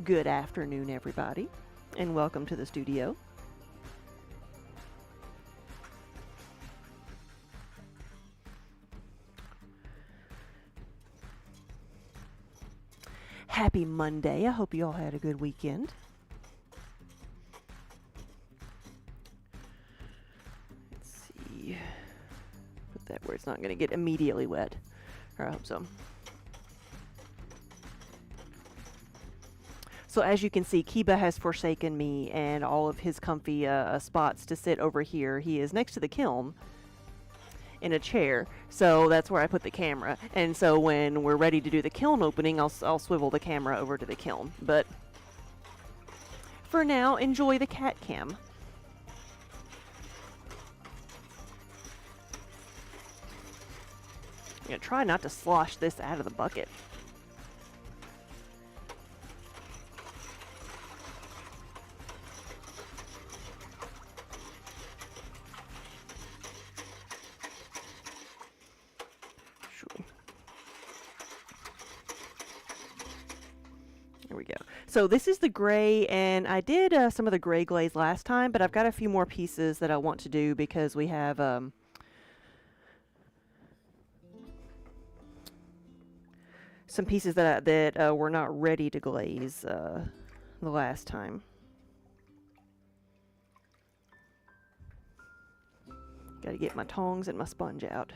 Good afternoon, everybody, and welcome to the studio. Happy Monday. I hope you all had a good weekend. Let's see. Put that where it's not going to get immediately wet. Or I hope so. So as you can see, Kiba has forsaken me and all of his comfy spots to sit over here. He is next to the kiln in a chair, so that's where I put the camera. And so when we're ready to do the kiln opening, I'll swivel the camera over to the kiln. But for now, enjoy the cat cam. I'm gonna try not to slosh this out of the bucket. There we go. So this is the gray, and I did some of the gray glaze last time, but I've got a few more pieces that I want to do because we have some pieces that were not ready to glaze the last time. Got to get my tongs and my sponge out.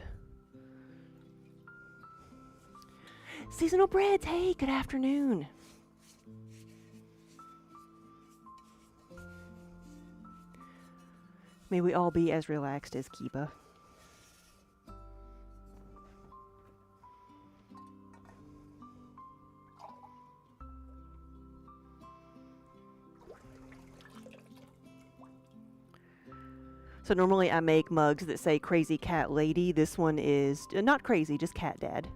Seasonal breads, hey, good afternoon. May we all be as relaxed as Kiba. So normally I make mugs that say Crazy Cat Lady. This one is not crazy, just Cat Dad.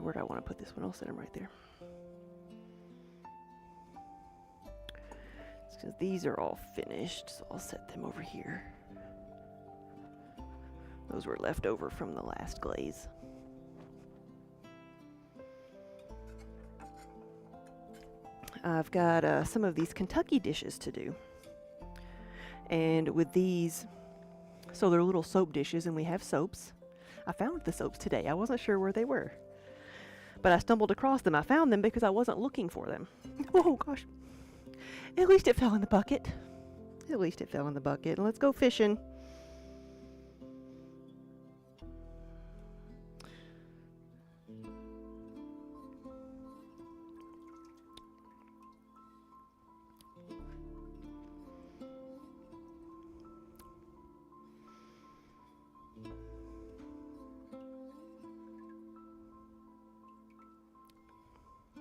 Where do I want to put this one? I'll set them right there. It's because these are all finished, so I'll set them over here. Those were left over from the last glaze. I've got some of these Kentucky dishes to do. And with these, so they're little soap dishes, and we have soaps. I found the soaps today. I wasn't sure where they were, but I stumbled across them. I found them because I wasn't looking for them. Oh gosh. At least it fell in the bucket. At least it fell in the bucket. Let's go fishing.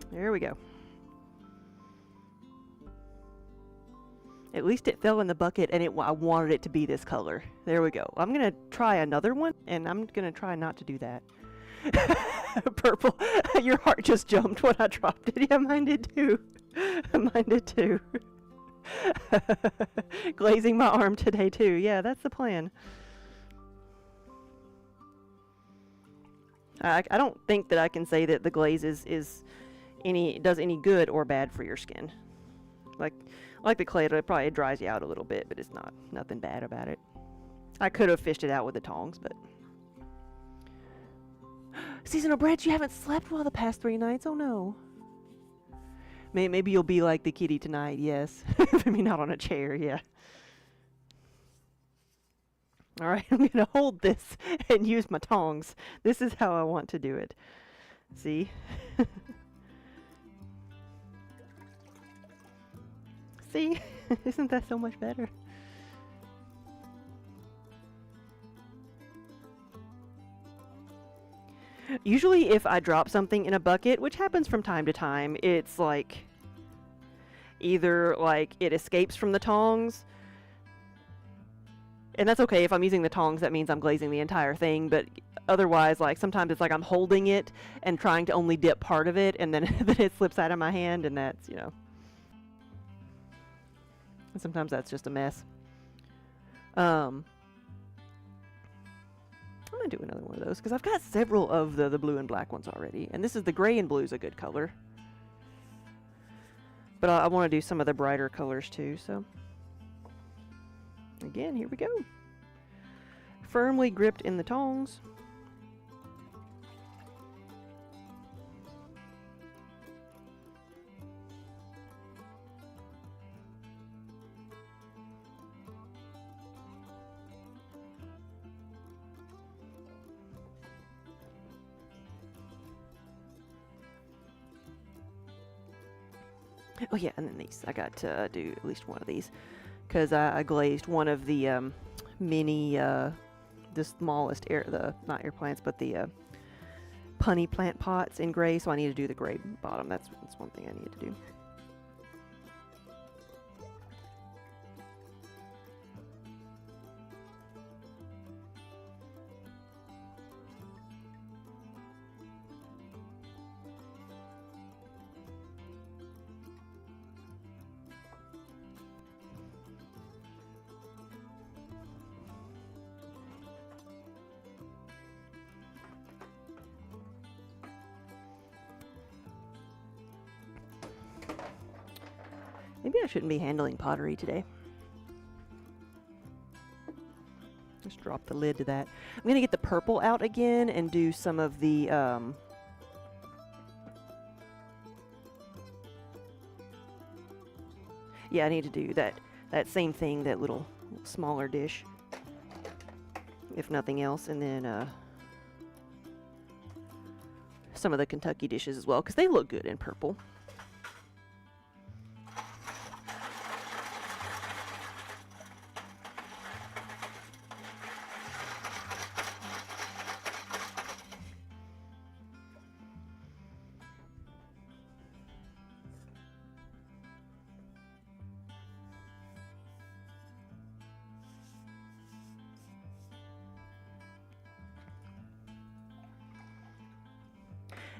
There we go. At least it fell in the bucket, and I wanted it to be this color. There we go. I'm going to try another one, and I'm going to try not to do that. Purple. Your heart just jumped when I dropped it. Yeah, mine did too. Mine did too. Glazing my arm today too. Yeah, that's the plan. I don't think that I can say that the glaze does any good or bad for your skin. Like the clay, it probably dries you out a little bit, but it's nothing bad about it. I could have fished it out with the tongs, but seasonal breads, you haven't slept well the past 3 nights. Oh no. Maybe you'll be like the kitty tonight. Yes. Maybe not on a chair. Yeah. All right, I'm gonna hold this and use my tongs. This is how I want to do it. See? See? Isn't that so much better? Usually if I drop something in a bucket, which happens from time to time, it's like either like it escapes from the tongs, and that's okay. If I'm using the tongs, that means I'm glazing the entire thing, but otherwise, like sometimes it's like I'm holding it and trying to only dip part of it, and then, then it slips out of my hand, and that's, you know. And sometimes that's just a mess. I'm going to do another one of those because I've got several of the blue and black ones already. And this is the gray and blue is a good color. But I want to do some of the brighter colors too, so. Again, here we go. Firmly gripped in the tongs. Oh yeah, and then these. I got to do at least one of these because I glazed one of the mini, the smallest not air plants, but the punny plant pots in gray. So I need to do the gray bottom. That's one thing I need to do. Maybe I shouldn't be handling pottery today. Just drop the lid to that. I'm going to get the purple out again and do some of the yeah, I need to do that same thing, that little smaller dish, if nothing else, and then some of the Kentucky dishes as well, because they look good in purple.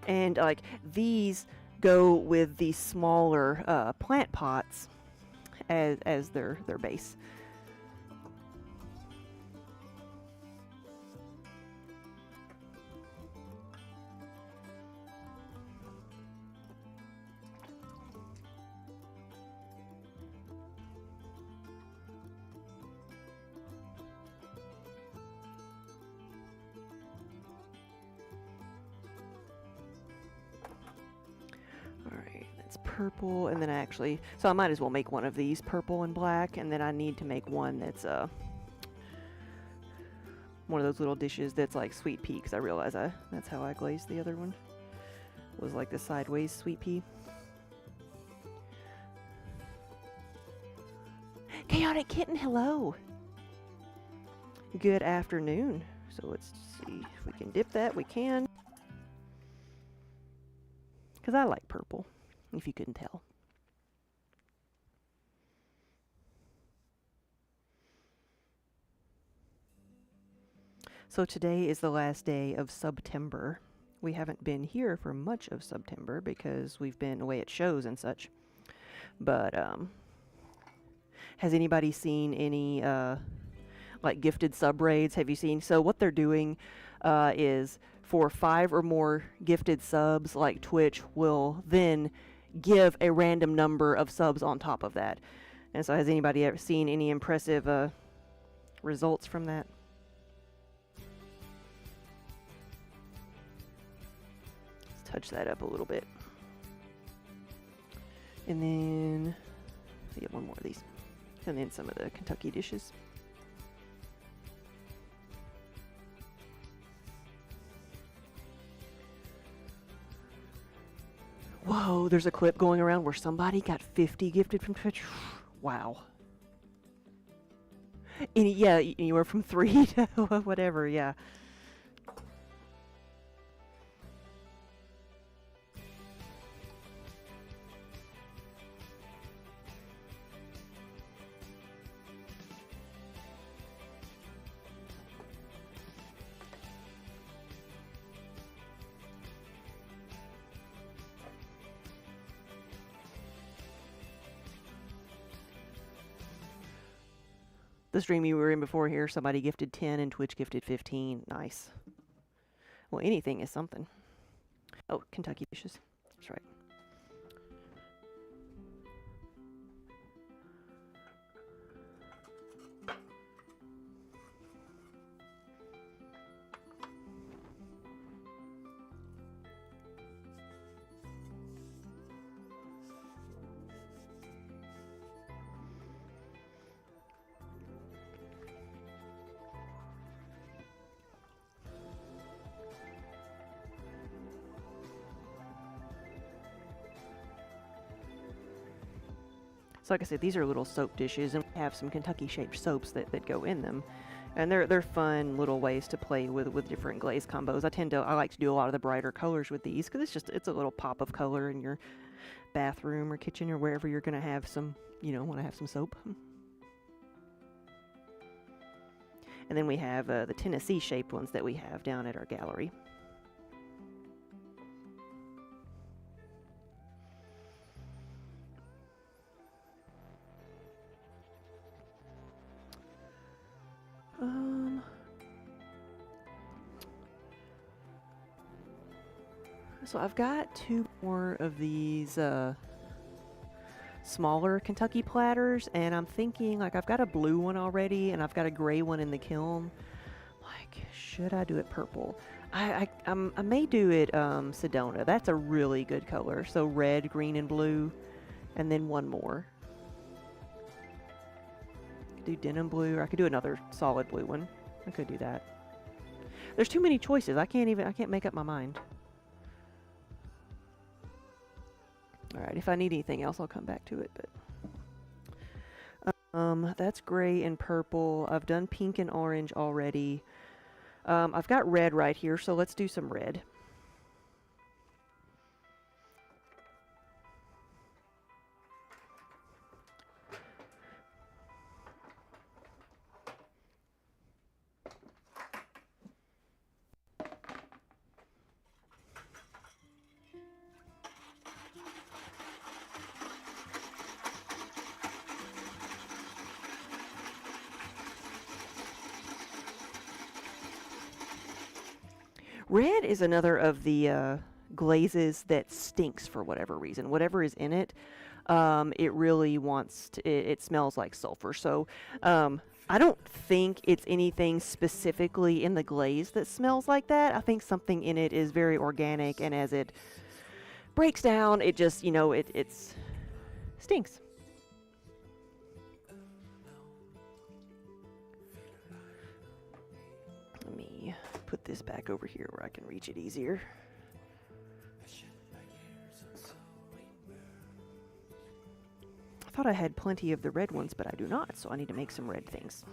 And like these go with the smaller plant pots as their base. Purple, and then so I might as well make one of these purple and black, and then I need to make one that's one of those little dishes that's like sweet pea, because I realize that's how I glazed the other one, was like the sideways sweet pea. Chaotic Kitten, hello. Good afternoon. So let's see if we can dip that. We can, because I like purple, if you couldn't tell. So today is the last day of September. We haven't been here for much of September because we've been away at shows and such. But has anybody seen any like gifted sub raids? Have you seen? So what they're doing is for 5 or more gifted subs, like Twitch will then give a random number of subs on top of that. And so has anybody ever seen any impressive results from that? Let's touch that up a little bit. And then yeah, one more of these. And then some of the Kentucky dishes. Whoa, there's a clip going around where somebody got 50 gifted from Twitch. Wow. And yeah, anywhere from 3 to whatever, yeah. The stream you were in before here, somebody gifted 10 and Twitch gifted 15. Nice. Well, anything is something. Oh, Kentucky dishes. That's right. So like I said, these are little soap dishes, and we have some Kentucky-shaped soaps that go in them. And they're fun little ways to play with different glaze combos. I like to do a lot of the brighter colors with these, because it's a little pop of color in your bathroom or kitchen or wherever you're going to have some, want to have some soap. And then we have the Tennessee-shaped ones that we have down at our gallery. So I've got 2 more of these smaller Kentucky platters, and I'm thinking, like, I've got a blue one already, and I've got a gray one in the kiln. Like, should I do it purple? I may do it Sedona. That's a really good color. So red, green, and blue, and then one more. Do denim blue, or I could do another solid blue one. I could do that. There's too many choices. I can't make up my mind. Alright, if I need anything else, I'll come back to it, but that's gray and purple. I've done pink and orange already. I've got red right here, so let's do some red. Red is another of the glazes that stinks for whatever reason. Whatever is in it, it really wants to, it smells like sulfur. So I don't think it's anything specifically in the glaze that smells like that. I think something in it is very organic, and as it breaks down, it just, it stinks. Let me put this back over here where I can reach it easier. I thought I had plenty of the red ones, but I do not, so I need to make some red things.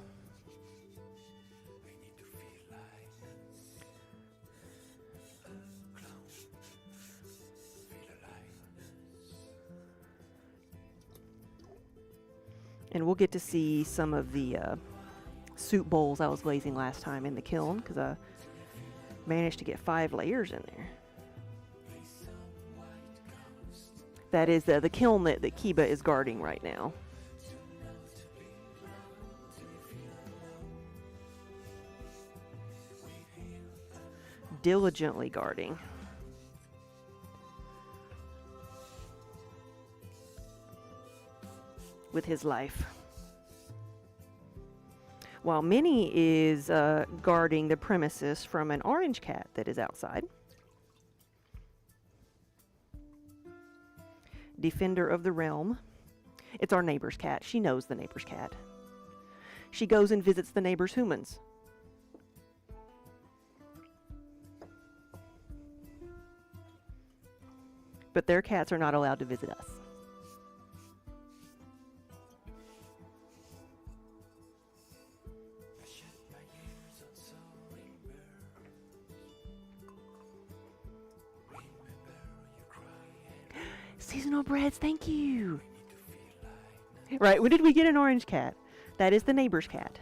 And we'll get to see some of the soup bowls I was glazing last time in the kiln, because I managed to get 5 layers in there. That is the kiln that Kiba is guarding right now. Diligently guarding. With his life. While Minnie is guarding the premises from an orange cat that is outside. Defender of the realm. It's our neighbor's cat. She knows the neighbor's cat. She goes and visits the neighbor's humans. But their cats are not allowed to visit us. Seasonal breads, thank you. Right, when did we get an orange cat? That is the neighbor's cat.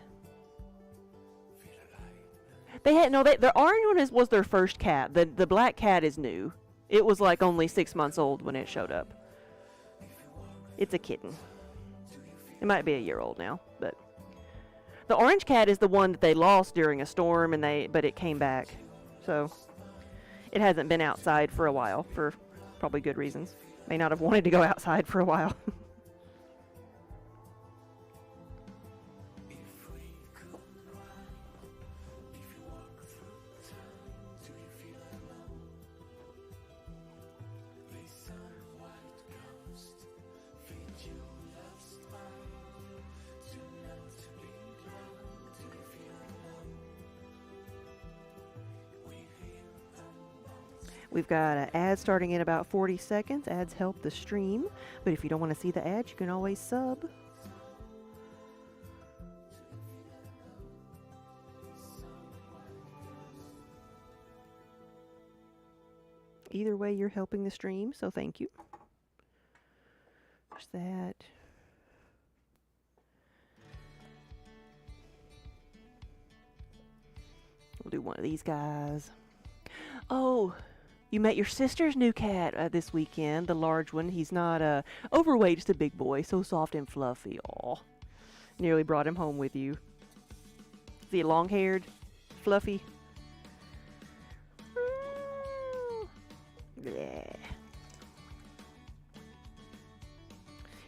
They had the orange one was their first cat. The black cat is new. It was like only 6 months old when it showed up. It's a kitten. It might be a year old now, but The orange cat is the one that they lost during a storm, but it came back. So it hasn't been outside for a while, for probably good reasons. May not have wanted to go outside for a while. We've got an ad starting in about 40 seconds. Ads help the stream, but if you don't want to see the ads, you can always sub. Either way, you're helping the stream, so thank you. There's that. We'll do one of these guys. Oh, you met your sister's new cat this weekend, the large one. He's not overweight, just a big boy, so soft and fluffy. Aw. Nearly brought him home with you. Is he long-haired? Fluffy? Yeah.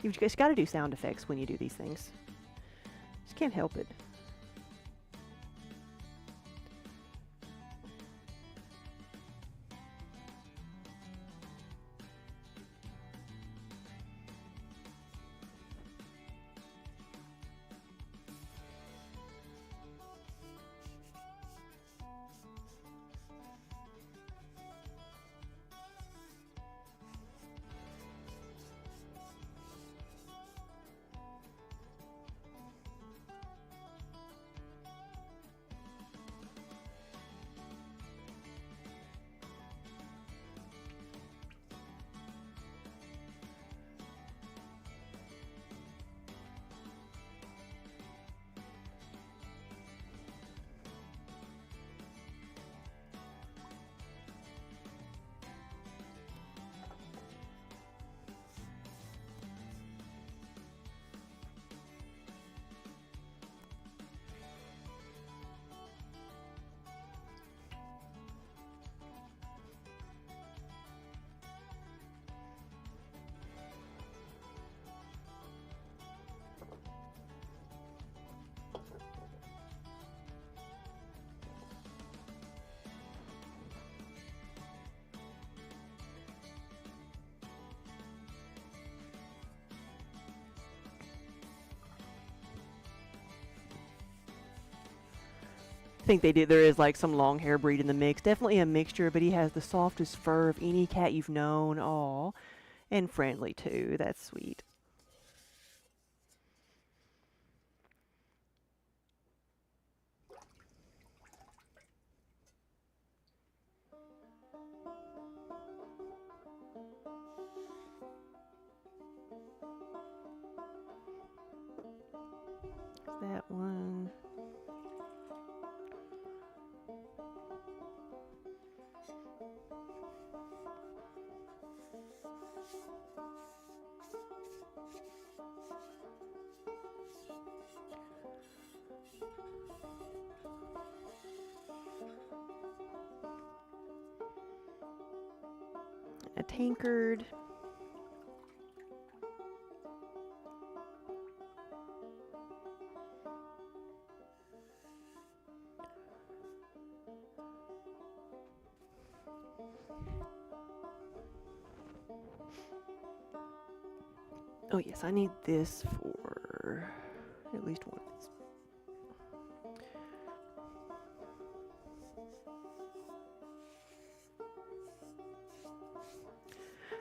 You just gotta do sound effects when you do these things. Just can't help it. I think there is like some long hair breed in the mix. Definitely a mixture, but he has the softest fur of any cat you've known. Aw. And friendly too. That's sweet. That one. A tankard. Oh yes, I need this for at least one of these.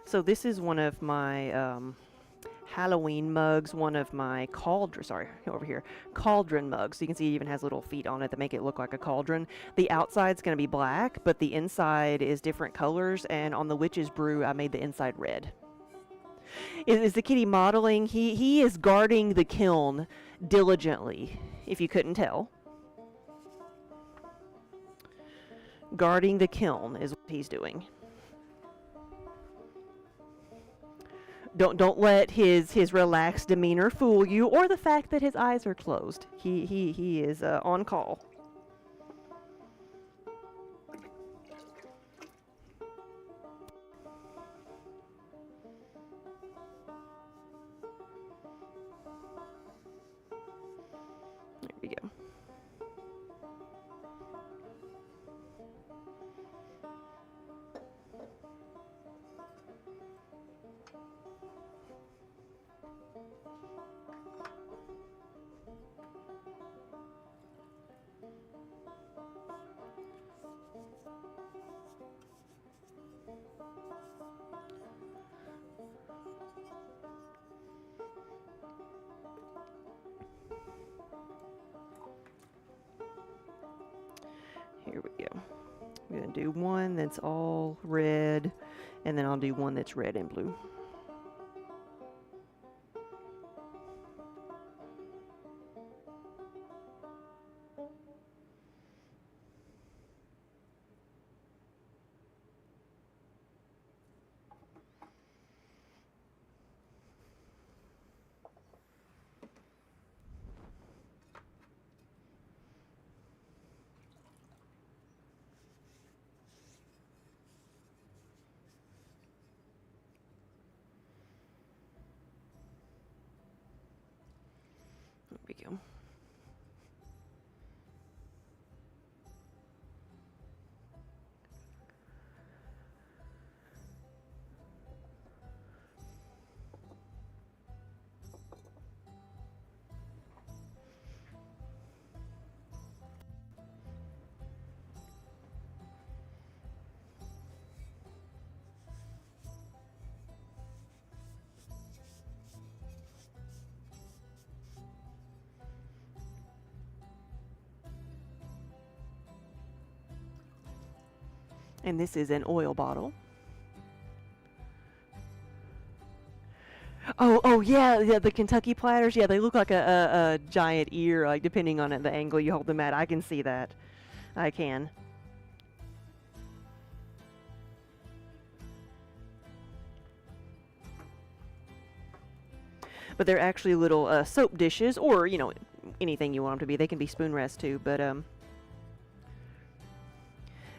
So this is one of my Halloween mugs, one of my cauldron mugs. So you can see it even has little feet on it that make it look like a cauldron. The outside's going to be black, but the inside is different colors, and on the Witch's Brew, I made the inside red. Is the kitty modeling? He is guarding the kiln diligently, if you couldn't tell. Guarding the kiln is what he's doing. Don't let his relaxed demeanor fool you, or the fact that his eyes are closed. He is on call. There we go. Here we go. I'm going to do one that's all red, and then I'll do one that's red and blue. There we go. And this is an oil bottle. Oh yeah, the Kentucky platters. Yeah, they look like a giant ear, like depending on the angle you hold them at. I can see that. I can. But they're actually little soap dishes, or you know, anything you want them to be. They can be spoon rests too, but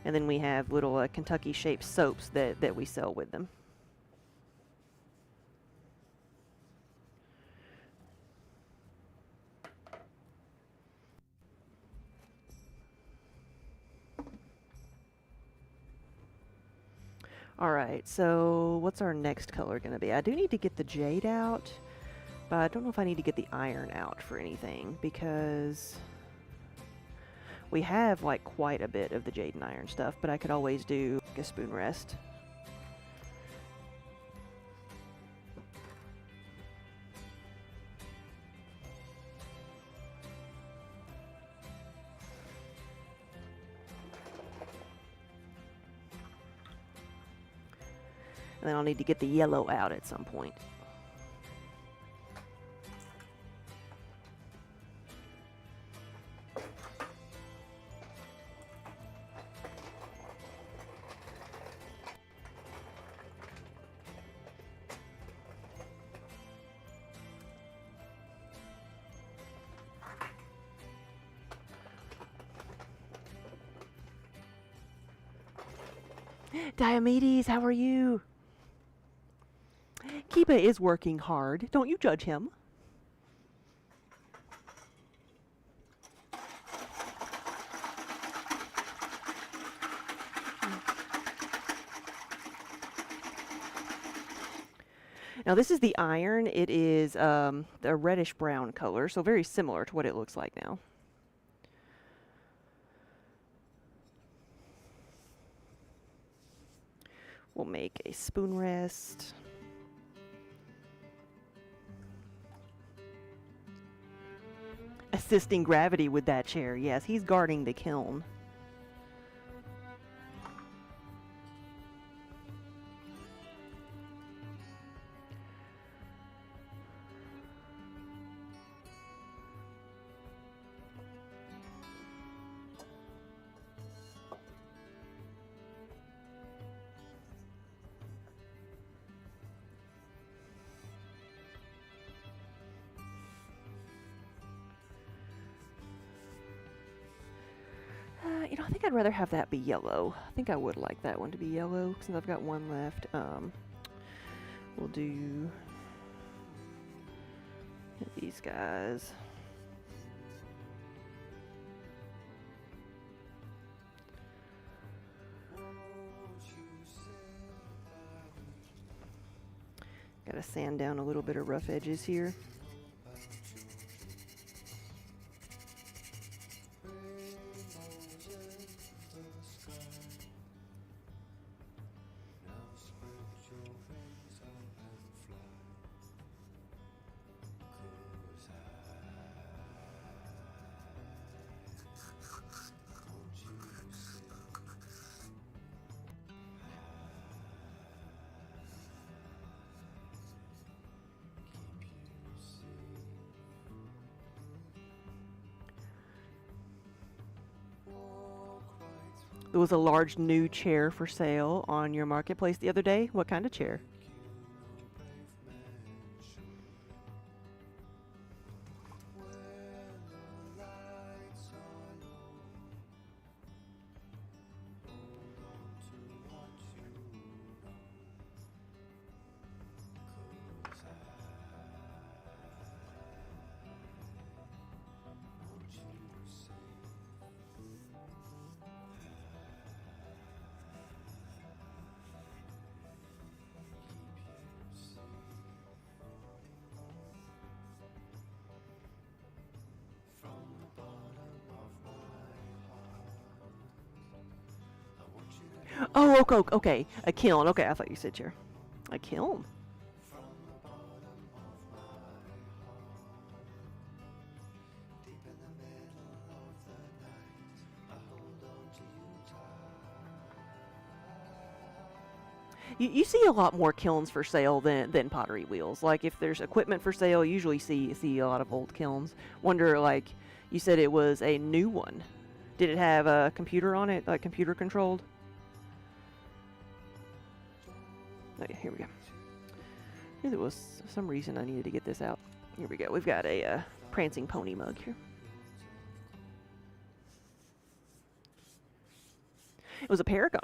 and then we have little Kentucky-shaped soaps that we sell with them. Alright, so what's our next color going to be? I do need to get the jade out, but I don't know if I need to get the iron out for anything, because we have like quite a bit of the jade and iron stuff, but I could always do like a spoon rest. And then I'll need to get the yellow out at some point. Diomedes, how are you? Kiba is working hard. Don't you judge him. Now this is the iron. It is a reddish brown color, so very similar to what it looks like now. We'll make a spoon rest. Assisting gravity with that chair. Yes, he's guarding the kiln. you know, I think I'd rather have that be yellow. I think I would like that one to be yellow since I've got one left. We'll do these guys. Gotta sand down a little bit of rough edges here. There was a large new chair for sale on your marketplace the other day. What kind of chair? Oh, okay, okay. A kiln. Okay, I thought you said chair. A kiln. You see a lot more kilns for sale than pottery wheels. Like if there's equipment for sale, you usually see a lot of old kilns. Wonder, like, you said it was a new one. Did it have a computer on it, like computer controlled? Oh, yeah, here we go. Here there was some reason I needed to get this out. Here we go. We've got a prancing pony mug here. It was a Paragon.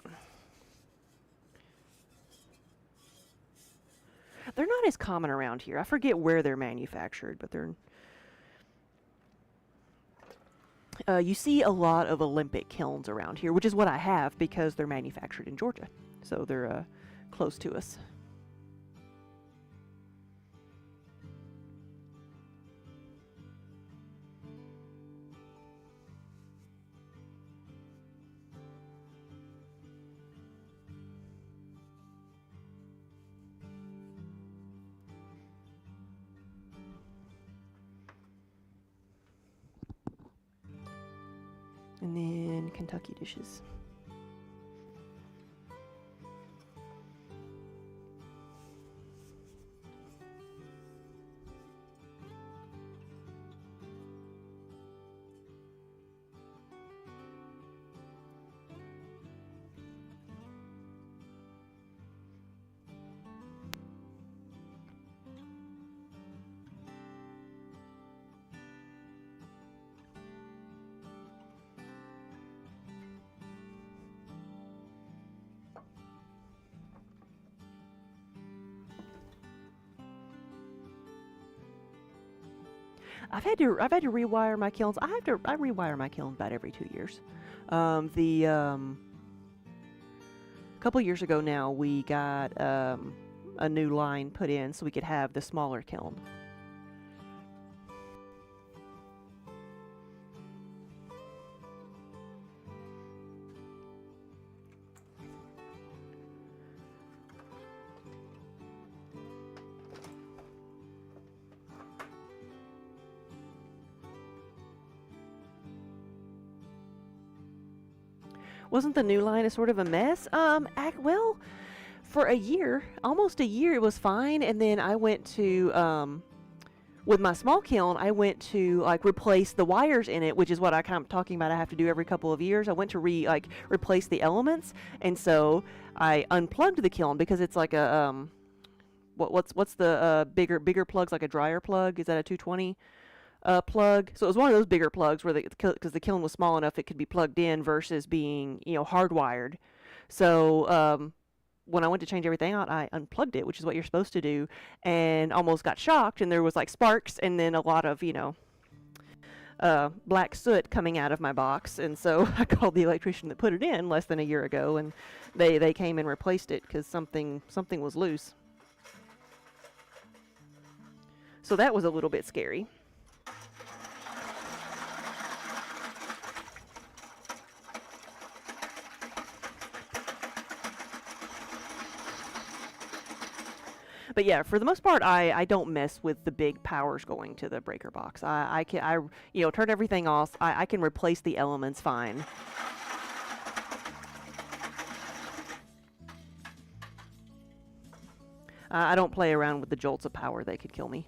They're not as common around here. I forget where they're manufactured, but they're... you see a lot of Olympic kilns around here, which is what I have because they're manufactured in Georgia. So they're close to us. And then Kentucky dishes. I've had to rewire my kilns. I rewire my kiln about every 2 years. A couple years ago now, we got a new line put in so we could have the smaller kiln. Wasn't the new line a sort of a mess? Well, for a year, almost a year, it was fine. And then I went to, with my small kiln, I went to like replace the wires in it, which is what I kind of talking about. I have to do every couple of years. I went to replace the elements, and so I unplugged the kiln because it's like a what's the bigger plugs, like a dryer plug? Is that a 220? plug. So it was one of those bigger plugs where because the kiln was small enough it could be plugged in versus being, you know, hardwired. So when I went to change everything out, I unplugged it, which is what you're supposed to do, and almost got shocked. And there was like sparks and then a lot of, you know, black soot coming out of my box. And so I called the electrician that put it in less than a year ago, and they came and replaced it because something was loose. So that was a little bit scary. But yeah, for the most part, I don't mess with the big powers going to the breaker box. I you know, turn everything off. I can replace the elements fine. I don't play around with the jolts of power. They could kill me.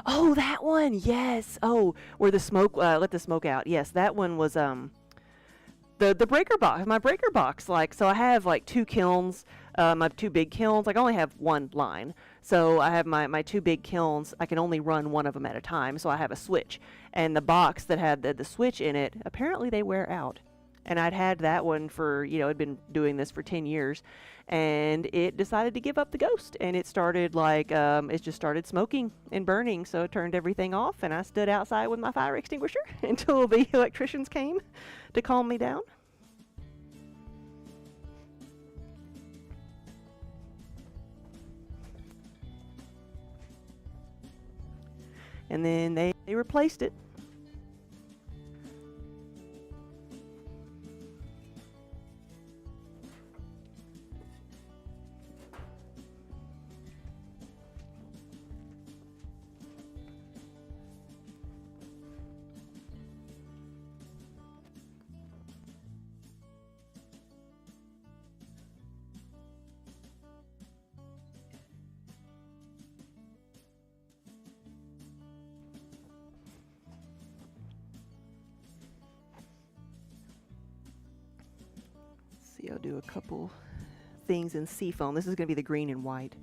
Oh, that one, yes. Oh, where the smoke, let the smoke out. Yes, that one was the breaker box. My breaker box, like, so I have like two kilns. My two big kilns. Like, I only have one line, so I have my two big kilns. I can only run one of them at a time, so I have a switch. And the box that had the switch in it, apparently they wear out. And I'd had that one for, you know, I'd been doing this for 10 years, and it decided to give up the ghost, and it started like, it just started smoking and burning, so it turned everything off, and I stood outside with my fire extinguisher until the electricians came to calm me down. And then they replaced it. See, I'll do a couple things in seafoam. This is going to be the green and white.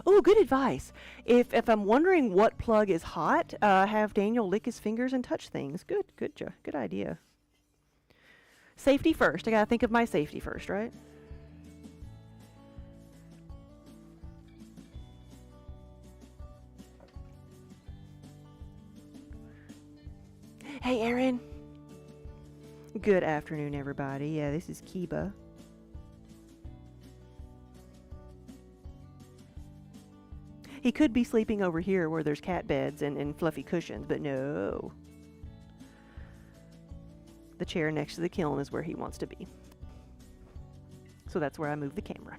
Oh, good advice. If I'm wondering what plug is hot, have Daniel lick his fingers and touch things. Good idea. Safety first. I gotta think of my safety first, right? Hey, Aaron. Good afternoon, everybody. Yeah, this is Kiba. He could be sleeping over here where there's cat beds and fluffy cushions, but no. The chair next to the kiln is where he wants to be. So that's where I move the camera.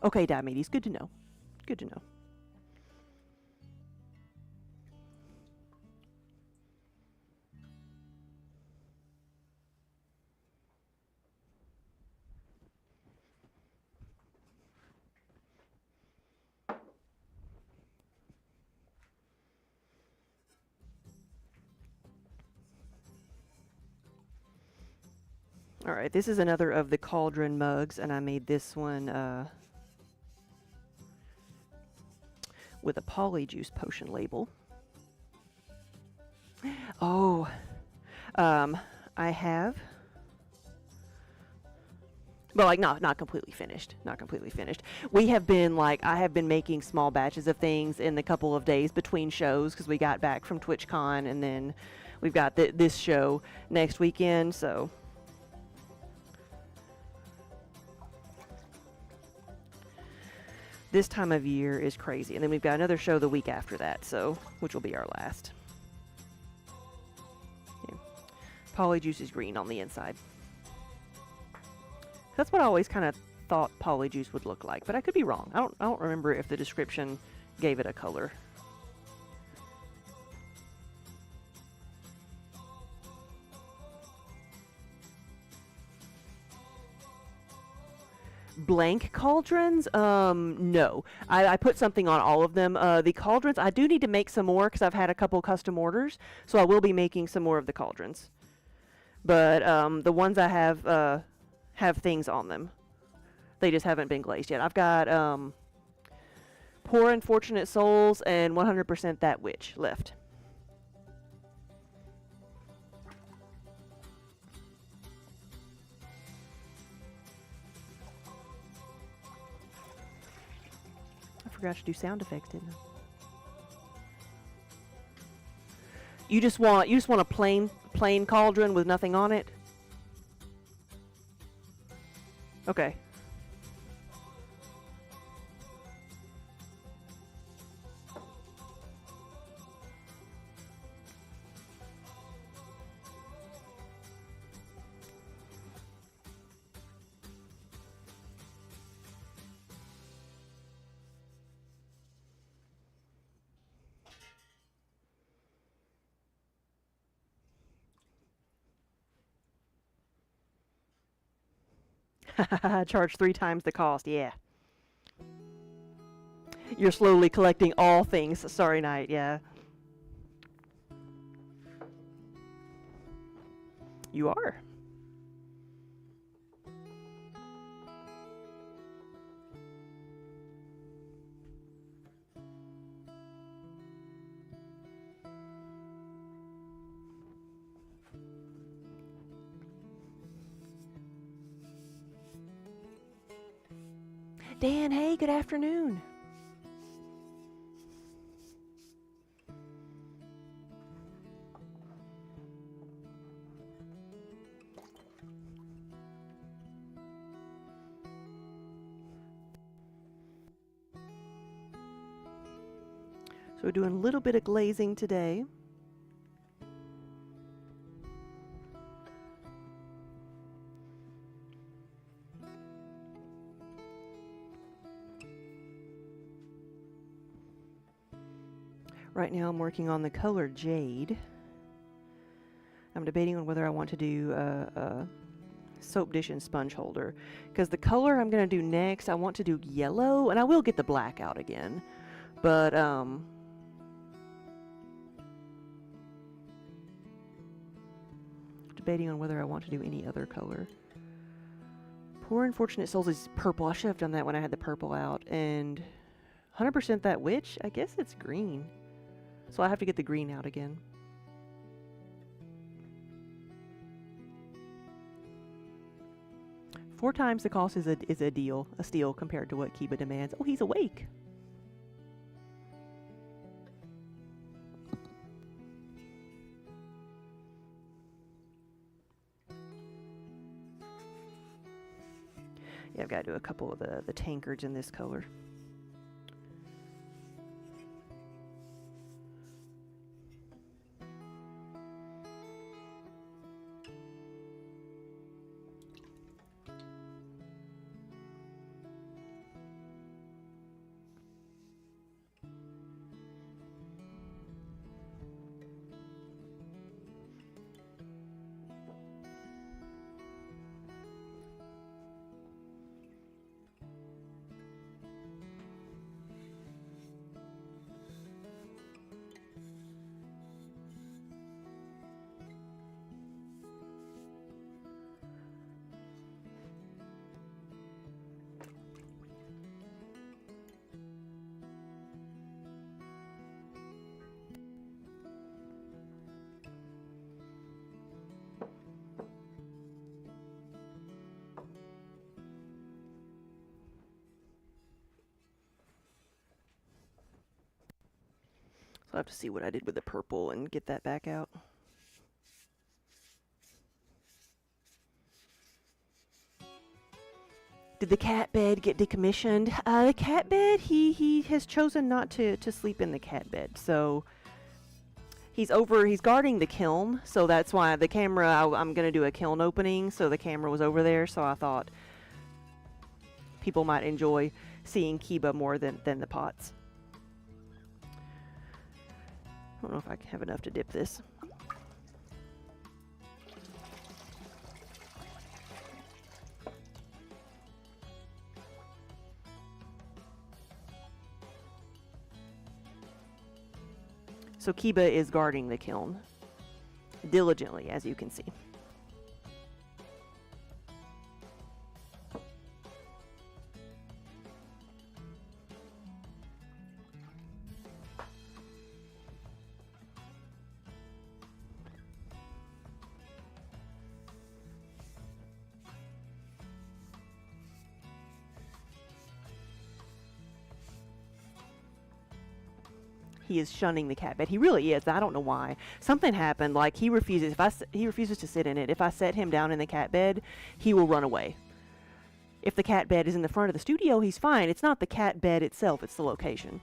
Okay, Diomedes, good to know. Good to know. All right, this is another of the cauldron mugs, and I made this one with a polyjuice potion label. Oh, I have, well, like not completely finished. Not completely finished. We have been like, I have been making small batches of things in the couple of days between shows because we got back from TwitchCon, and then we've got this show next weekend, so. This time of year is crazy. And then we've got another show the week after that, so, which will be our last. Yeah. Polyjuice is green on the inside. That's what I always kind of thought polyjuice would look like, but I could be wrong. I don't remember if the description gave it a color. blank cauldrons, no. I put something on all of them. The cauldrons, I do need to make some more because I've had a couple custom orders, so I will be making some more of the cauldrons. But the ones I have things on them. They just haven't been glazed yet. I've got Poor Unfortunate Souls and 100% That Witch left. I forgot to do sound effects, didn't I? You just want a plain cauldron with nothing on it? Okay. Charge 3 times the cost, yeah. You're slowly collecting all things. Sorry, Night, yeah. You are. Dan, hey, good afternoon. So we're doing a little bit of glazing today. Right now I'm working on the color Jade. I'm debating on whether I want to do a soap dish and sponge holder. Because the color I'm going to do next, I want to do yellow, and I will get the black out again. But, debating on whether I want to do any other color. Poor Unfortunate Souls is purple. I should have done that when I had the purple out. And 100% That Witch, I guess it's green. So I have to get the green out again. Four times the cost is a deal, a steal compared to what Kiba demands. Oh, he's awake. Yeah, I've got to do a couple of the tankards in this color. So I have to see what I did with the purple and get that back out. Did the cat bed get decommissioned? The cat bed, he has chosen not to sleep in the cat bed. So he's guarding the kiln. So that's why the camera, I'm going to do a kiln opening. So the camera was over there. So I thought people might enjoy seeing Kiba more than the pots. I don't know if I have enough to dip this. So Kiba is guarding the kiln diligently, as you can see. He is shunning the cat bed. He really is. I don't know why. Something happened. Like he refuses. He refuses to sit in it. If I set him down in the cat bed, he will run away. If the cat bed is in the front of the studio, he's fine. It's not the cat bed itself. It's the location.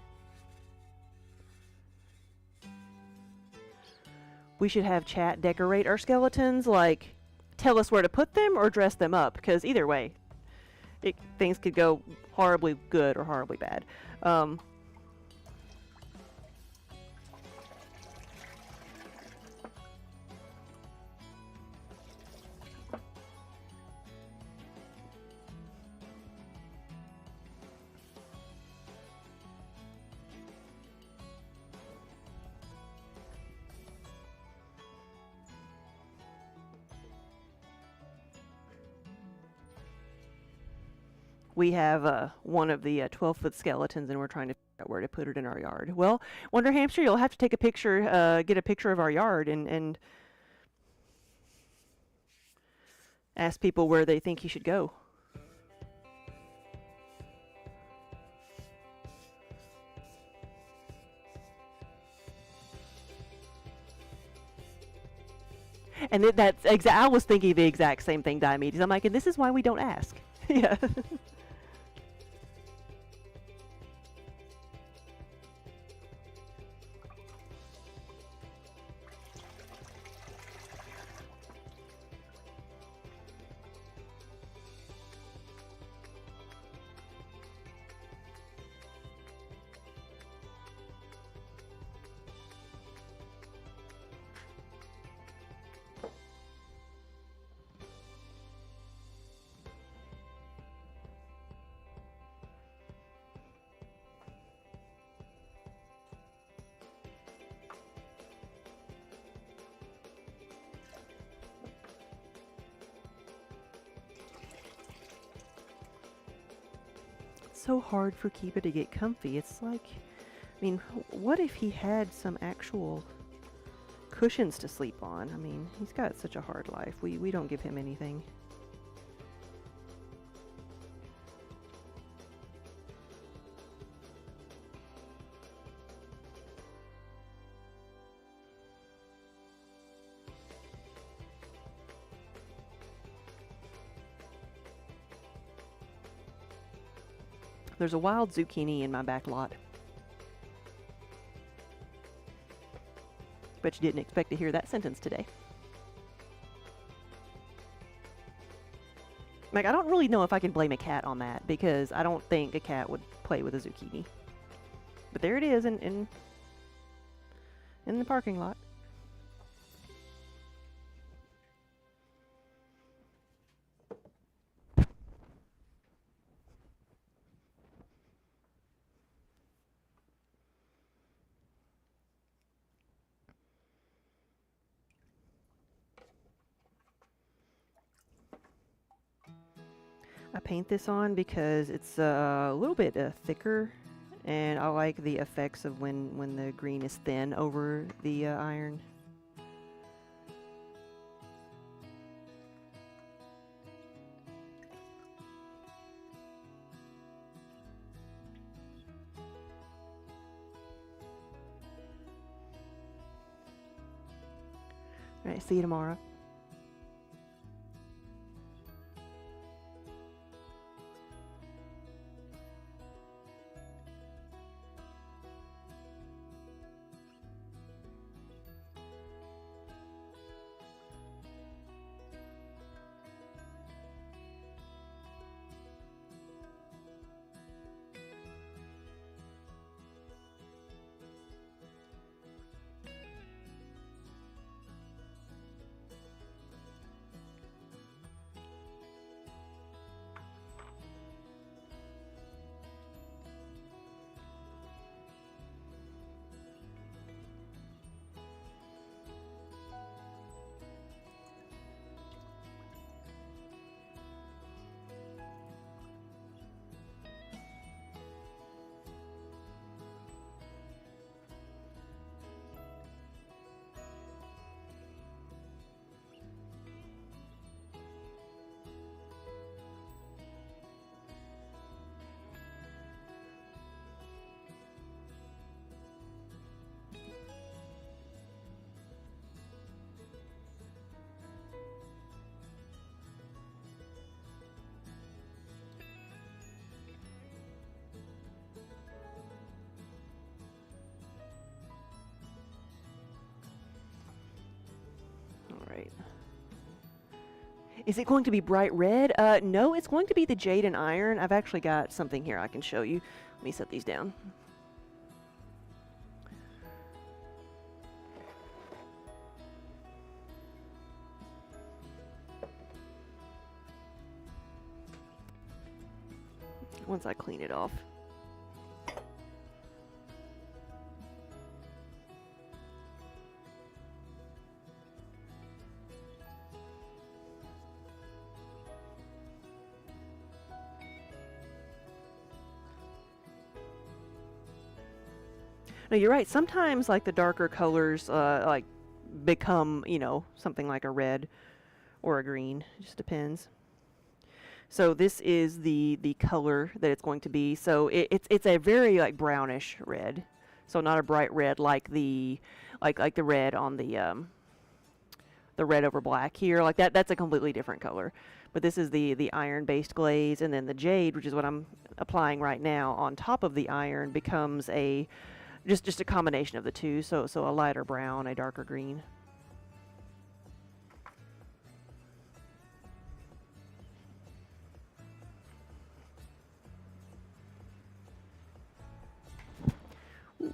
We should have chat decorate our skeletons. Like, tell us where to put them or dress them up. Because either way, things could go horribly good or horribly bad. We have one of the 12-foot skeletons, and we're trying to figure out where to put it in our yard. Well, Wonder Hamster, you'll have to take a picture, get a picture of our yard, and ask people where they think he should go. And I was thinking the exact same thing, Diomedes. I'm like, and this is why we don't ask. Yeah. So hard for Kiba to get comfy. It's like, I mean, what if he had some actual cushions to sleep on? I mean, he's got such a hard life. We don't give him anything. There's a wild zucchini in my back lot. Bet you didn't expect to hear that sentence today. Like, I don't really know if I can blame a cat on that, because I don't think a cat would play with a zucchini. But there it is in the parking lot. I paint this on because it's a little bit thicker, and I like the effects of when the green is thin over the iron. All right, see you tomorrow. Is it going to be bright red? No, it's going to be the jade and iron. I've actually got something here I can show you. Let me set these down. Once I clean it off. No, you're right. Sometimes, like, the darker colors, like, become, you know, something like a red or a green. It just depends. So this is the color that it's going to be. So it's a very, like, brownish red. So not a bright red like the the red on the red over black here. Like that. That's a completely different color. But this is the iron-based glaze, and then the jade, which is what I'm applying right now on top of the iron, becomes a just a combination of the two, so a lighter brown, a darker green. Ooh.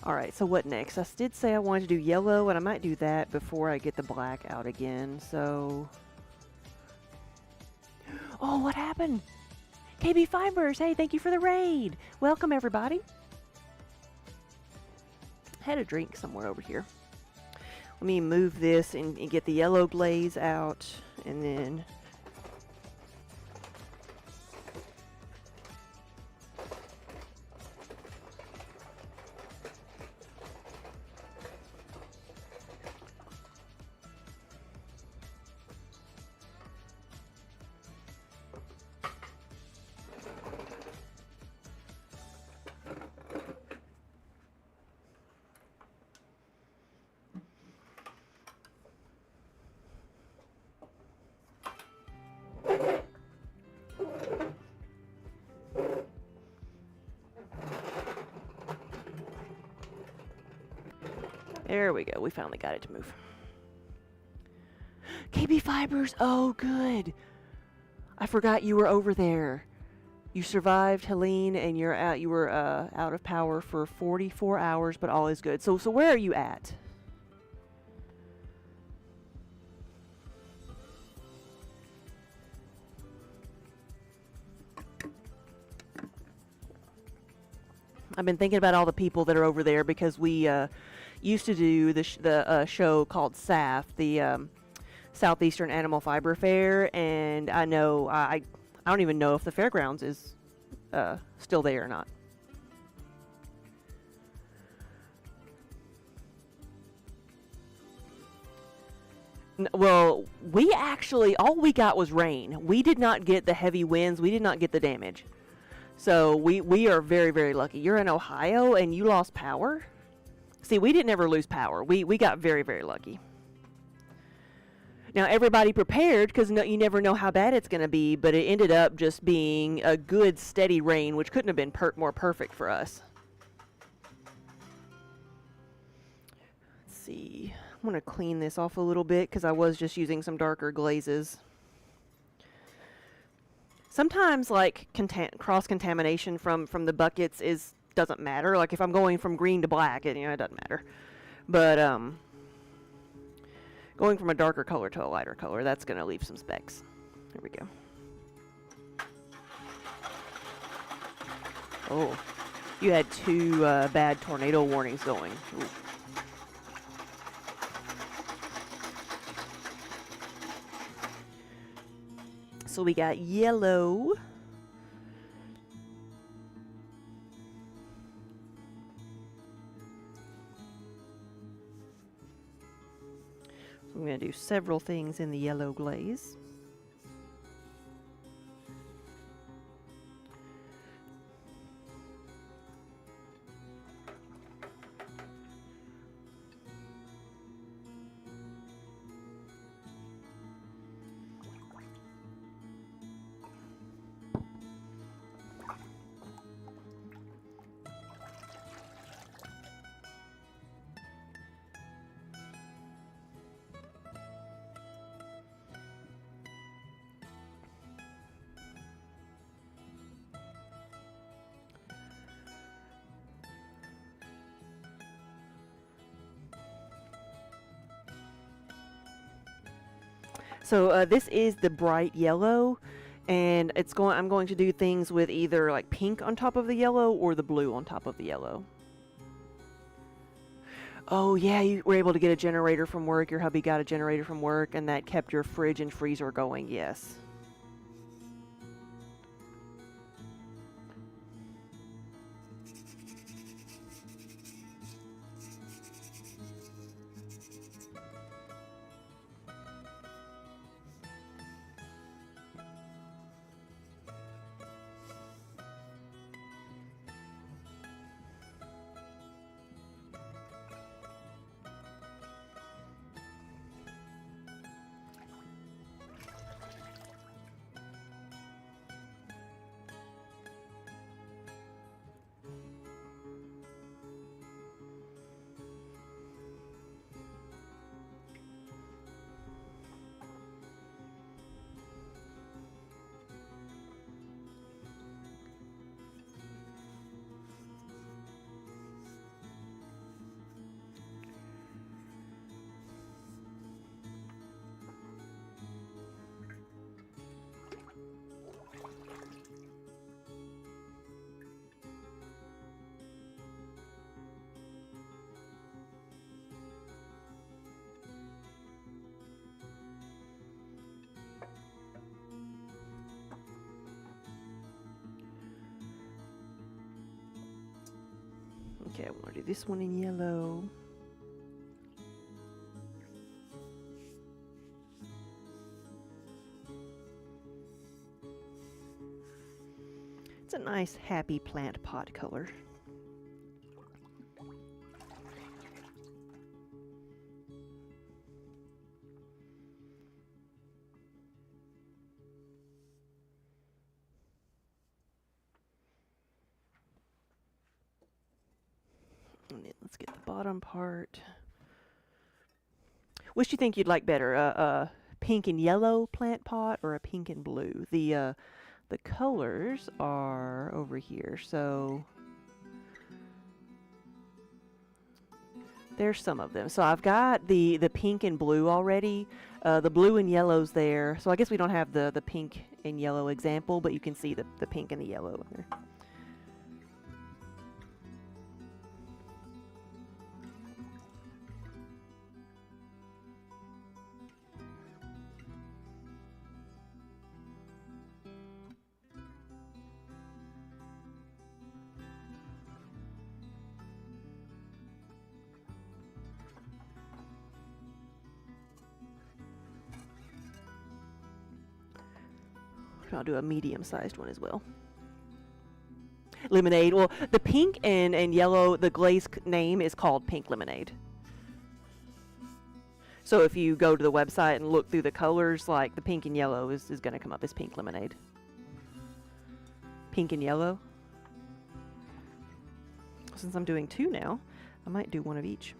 Alright, so what next? I did say I wanted to do yellow, and I might do that before I get the black out again, so... Oh, what happened? KB Fibers, hey, thank you for the raid! Welcome, everybody! Had a drink somewhere over here. Let me move this and get the yellow glaze out, and then... There we go. We finally got it to move. KB Fibers! Oh, good! I forgot you were over there. You survived, Helene, and you were out of power for 44 hours, but all is good. So where are you at? I've been thinking about all the people that are over there because we used to do the show called SAF, the Southeastern Animal Fiber Fair, and I know I don't even know if the fairgrounds is still there or not. Well, we actually, all we got was rain. We did not get the heavy winds. We did not get the damage. So we are very, very lucky. You're in Ohio and you lost power? See, we didn't ever lose power. We got very, very lucky. Now, everybody prepared, because you never know how bad it's going to be, but it ended up just being a good, steady rain, which couldn't have been more perfect for us. Let's see. I'm going to clean this off a little bit, because I was just using some darker glazes. Sometimes, like, cross-contamination from the buckets doesn't matter. Like, if I'm going from green to black, it doesn't matter. But, going from a darker color to a lighter color, that's going to leave some specks. There we go. Oh, you had two bad tornado warnings going. Ooh. So we got yellow. So I'm going to do several things in the yellow glaze. So this is the bright yellow, and I'm going to do things with either like pink on top of the yellow or the blue on top of the yellow. Oh yeah, you were able to get a generator from work. Your hubby got a generator from work, and that kept your fridge and freezer going. Yes. Okay, I want to do this one in yellow. It's a nice, happy plant pot color. And then let's get the bottom part. Which do you think you'd like better, a pink and yellow plant pot or a pink and blue? The colors are over here, so there's some of them. So I've got the pink and blue already. The blue and yellow's there. So I guess we don't have the pink and yellow example, but you can see the pink and the yellow in there. I'll do a medium-sized one as well. Lemonade. Well, the pink and yellow, the glaze name is called Pink Lemonade. So if you go to the website and look through the colors, like the pink and yellow is going to come up as Pink Lemonade. Pink and yellow. Since I'm doing two now, I might do one of each.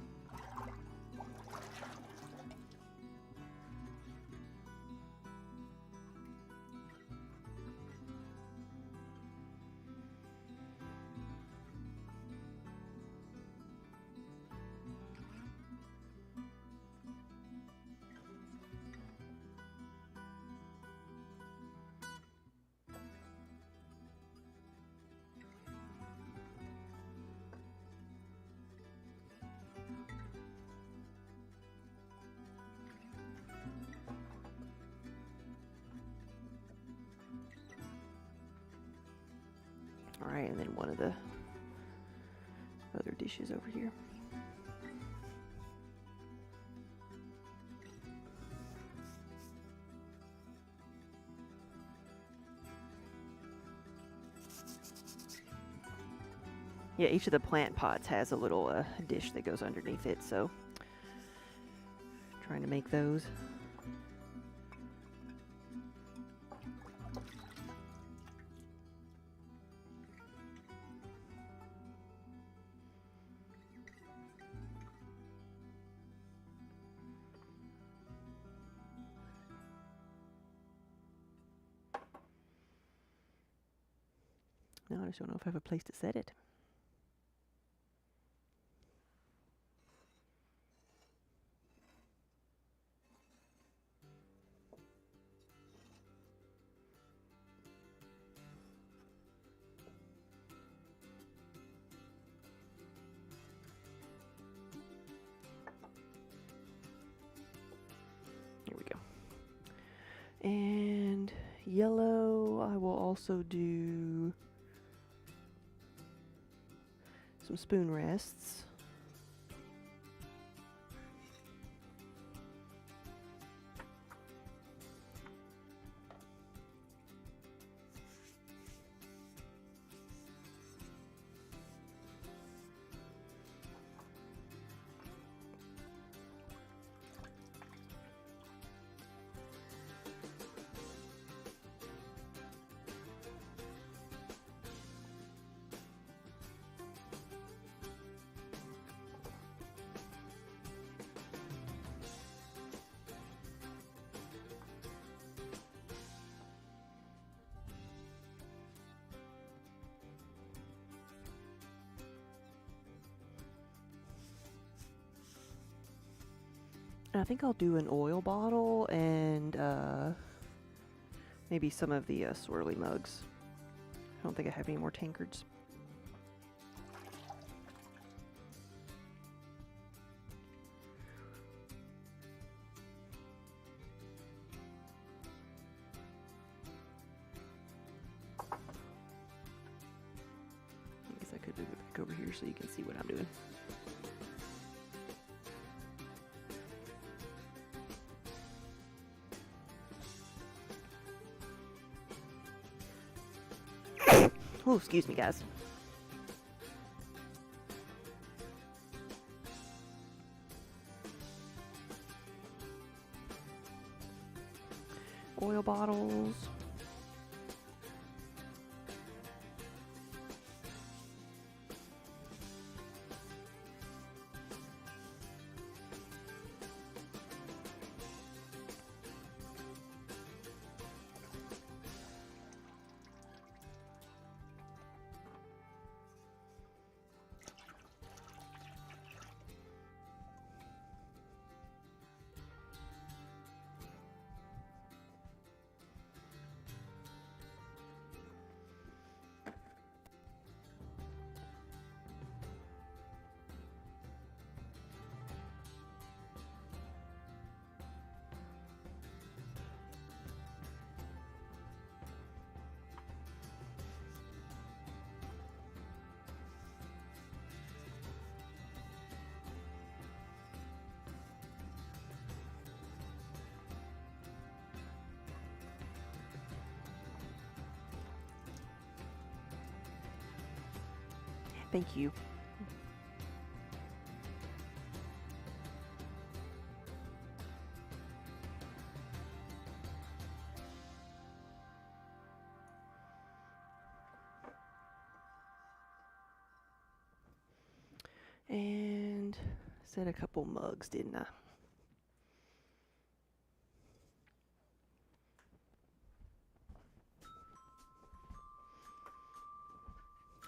Alright, and then one of the other dishes over here. Yeah, each of the plant pots has a little dish that goes underneath it, so trying to make those. Now I just don't know if I have a place to set it. Here we go. And yellow, I will also do some spoon rests. I think I'll do an oil bottle and maybe some of the swirly mugs. I don't think I have any more tankards. I guess I could move it back over here so you can see what I'm doing. Oh, excuse me, guys. Oil bottles. Thank you. And set a couple mugs, didn't I?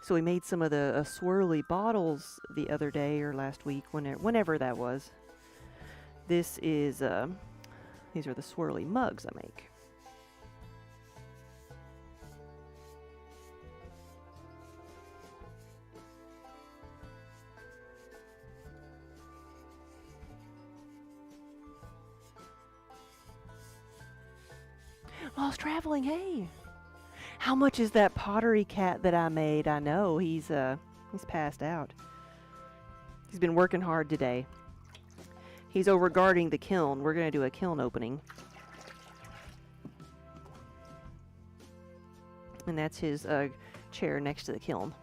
So we made some of the swirly bottles the other day or last week, whenever that was. This is, these are the swirly mugs I make. While I was traveling, hey! How much is that pottery cat that I made? I know he's passed out. He's been working hard today. He's over guarding the kiln. We're gonna do a kiln opening. And that's his chair next to the kiln.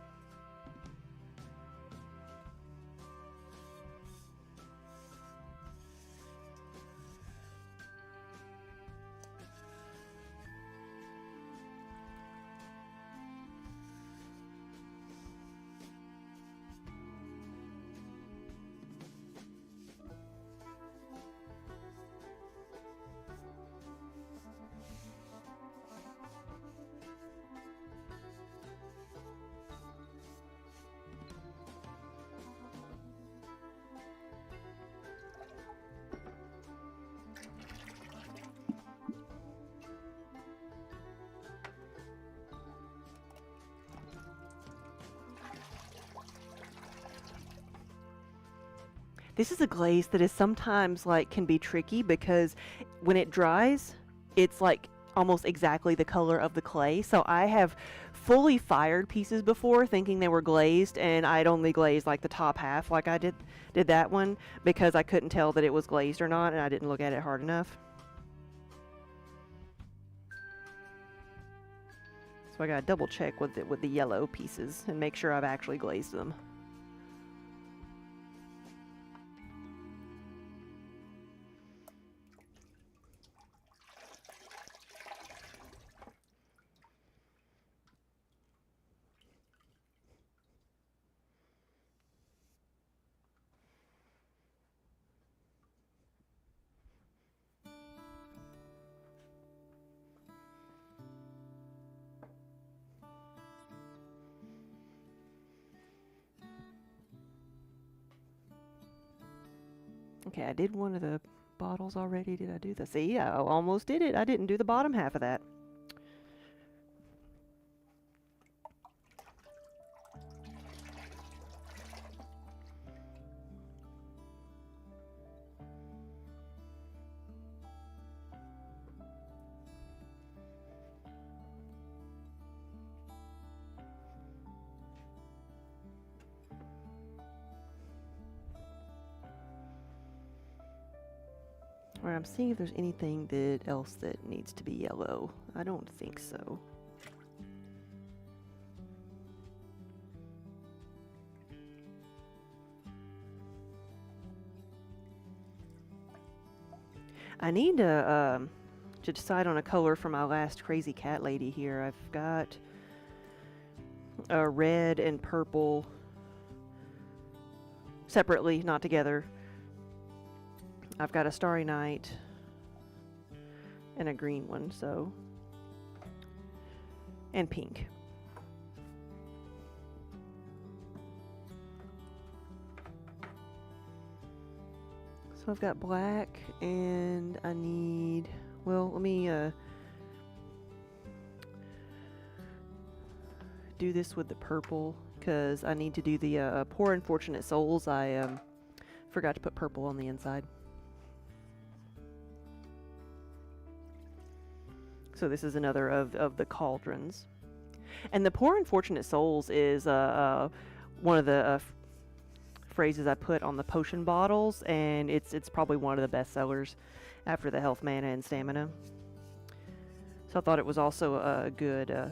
This is a glaze that is sometimes like can be tricky because when it dries, it's like almost exactly the color of the clay. So I have fully fired pieces before thinking they were glazed, and I'd only glazed like the top half like I did that one because I couldn't tell that it was glazed or not, and I didn't look at it hard enough. So I gotta double check with the yellow pieces and make sure I've actually glazed them. Okay, I did one of the bottles already. Did I do the... See, I almost did it. I didn't do the bottom half of that. Alright, I'm seeing if there's anything else that needs to be yellow. I don't think so. I need to decide on a color for my last crazy cat lady here. I've got a red and purple separately, not together. I've got a Starry Night and a green one, so, and pink. So I've got black, and I need, well, let me do this with the purple, because I need to do the Poor Unfortunate Souls. I forgot to put purple on the inside. So this is another of the cauldrons. And the Poor Unfortunate Souls is one of the phrases I put on the potion bottles, and it's probably one of the best sellers after the health, mana, and stamina. So I thought it was also a good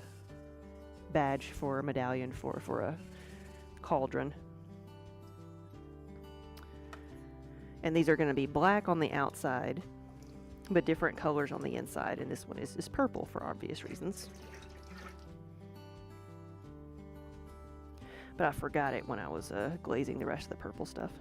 badge for a medallion for a cauldron. And these are going to be black on the outside, but different colors on the inside, and this one is purple for obvious reasons. But I forgot it when I was glazing the rest of the purple stuff.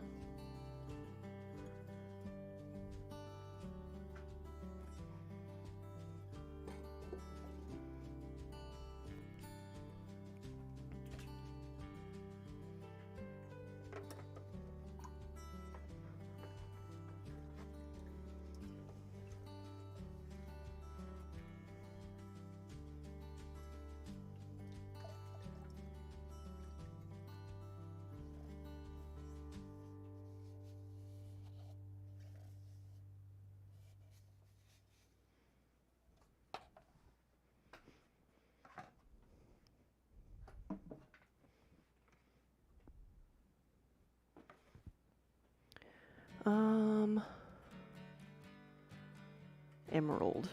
Emerald.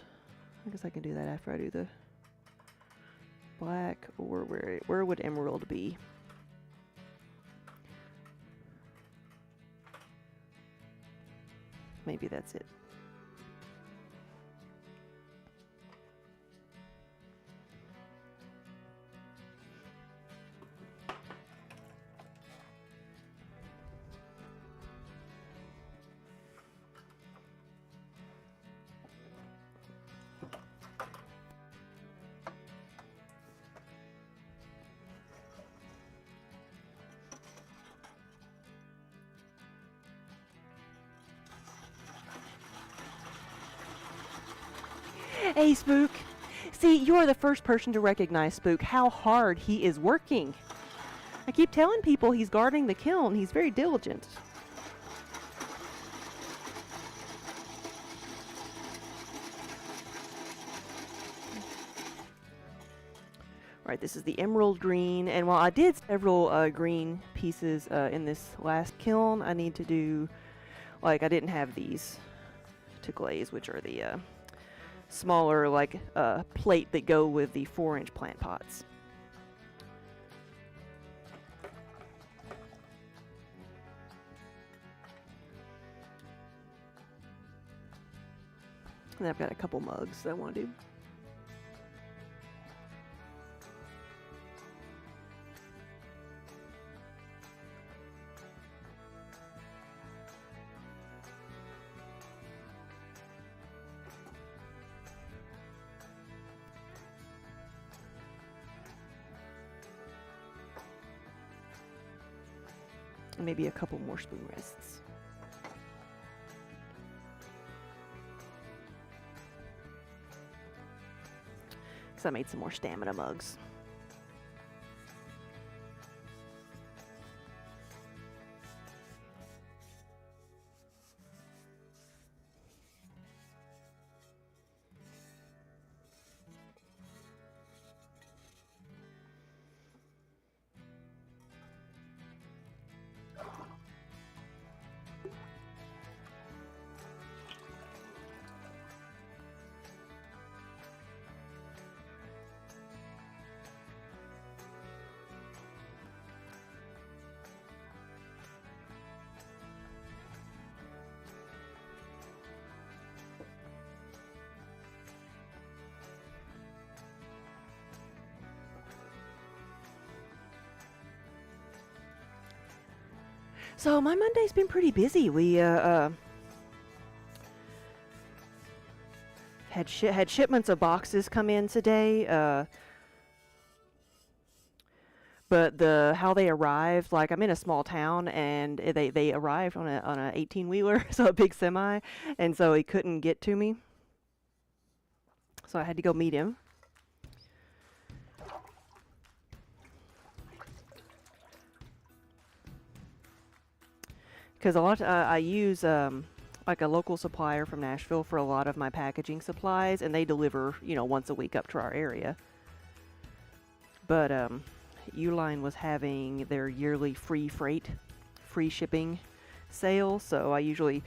I guess I can do that after I do the black, or where would emerald be? Maybe that's it. Hey, Spook. See, you're the first person to recognize, Spook, how hard he is working. I keep telling people he's guarding the kiln. He's very diligent. Alright, this is the emerald green, and while I did several green pieces in this last kiln, I need to do, like, I didn't have these to glaze, which are the smaller, like, plate that go with the 4-inch plant pots. And I've got a couple mugs that I want to do. And maybe a couple more spoon rests. Because I made some more stamina mugs. So my Monday's been pretty busy. We had shipments of boxes come in today, but how they arrived, like, I'm in a small town, and they arrived on a 18-wheeler, so a big semi, and so he couldn't get to me, so I had to go meet him. Because a lot, I use like a local supplier from Nashville for a lot of my packaging supplies, and they deliver, you know, once a week up to our area. But Uline was having their yearly free shipping sale, so I usually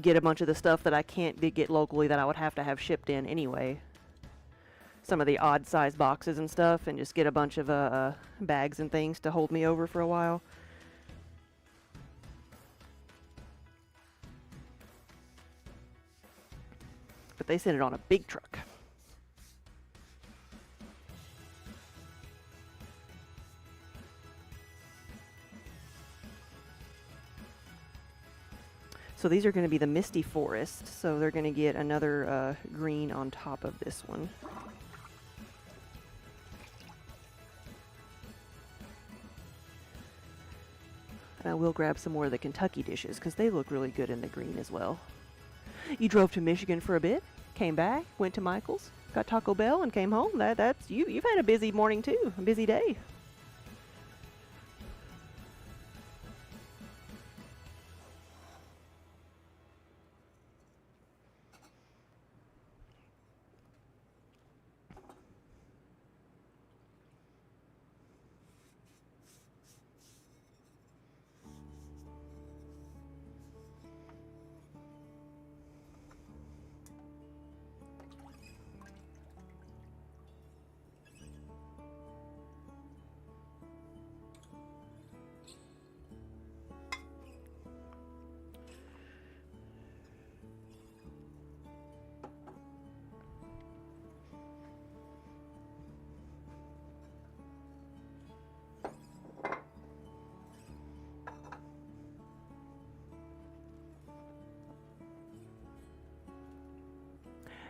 get a bunch of the stuff that I can't get locally that I would have to have shipped in anyway. Some of the odd size boxes and stuff, and just get a bunch of bags and things to hold me over for a while. But they sent it on a big truck. So these are going to be the Misty Forest, so they're going to get another green on top of this one. And I will grab some more of the Kentucky dishes, because they look really good in the green as well. You drove to Michigan for a bit, came back, went to Michael's, got Taco Bell, and came home. That's you. You've had a busy morning too, a busy day.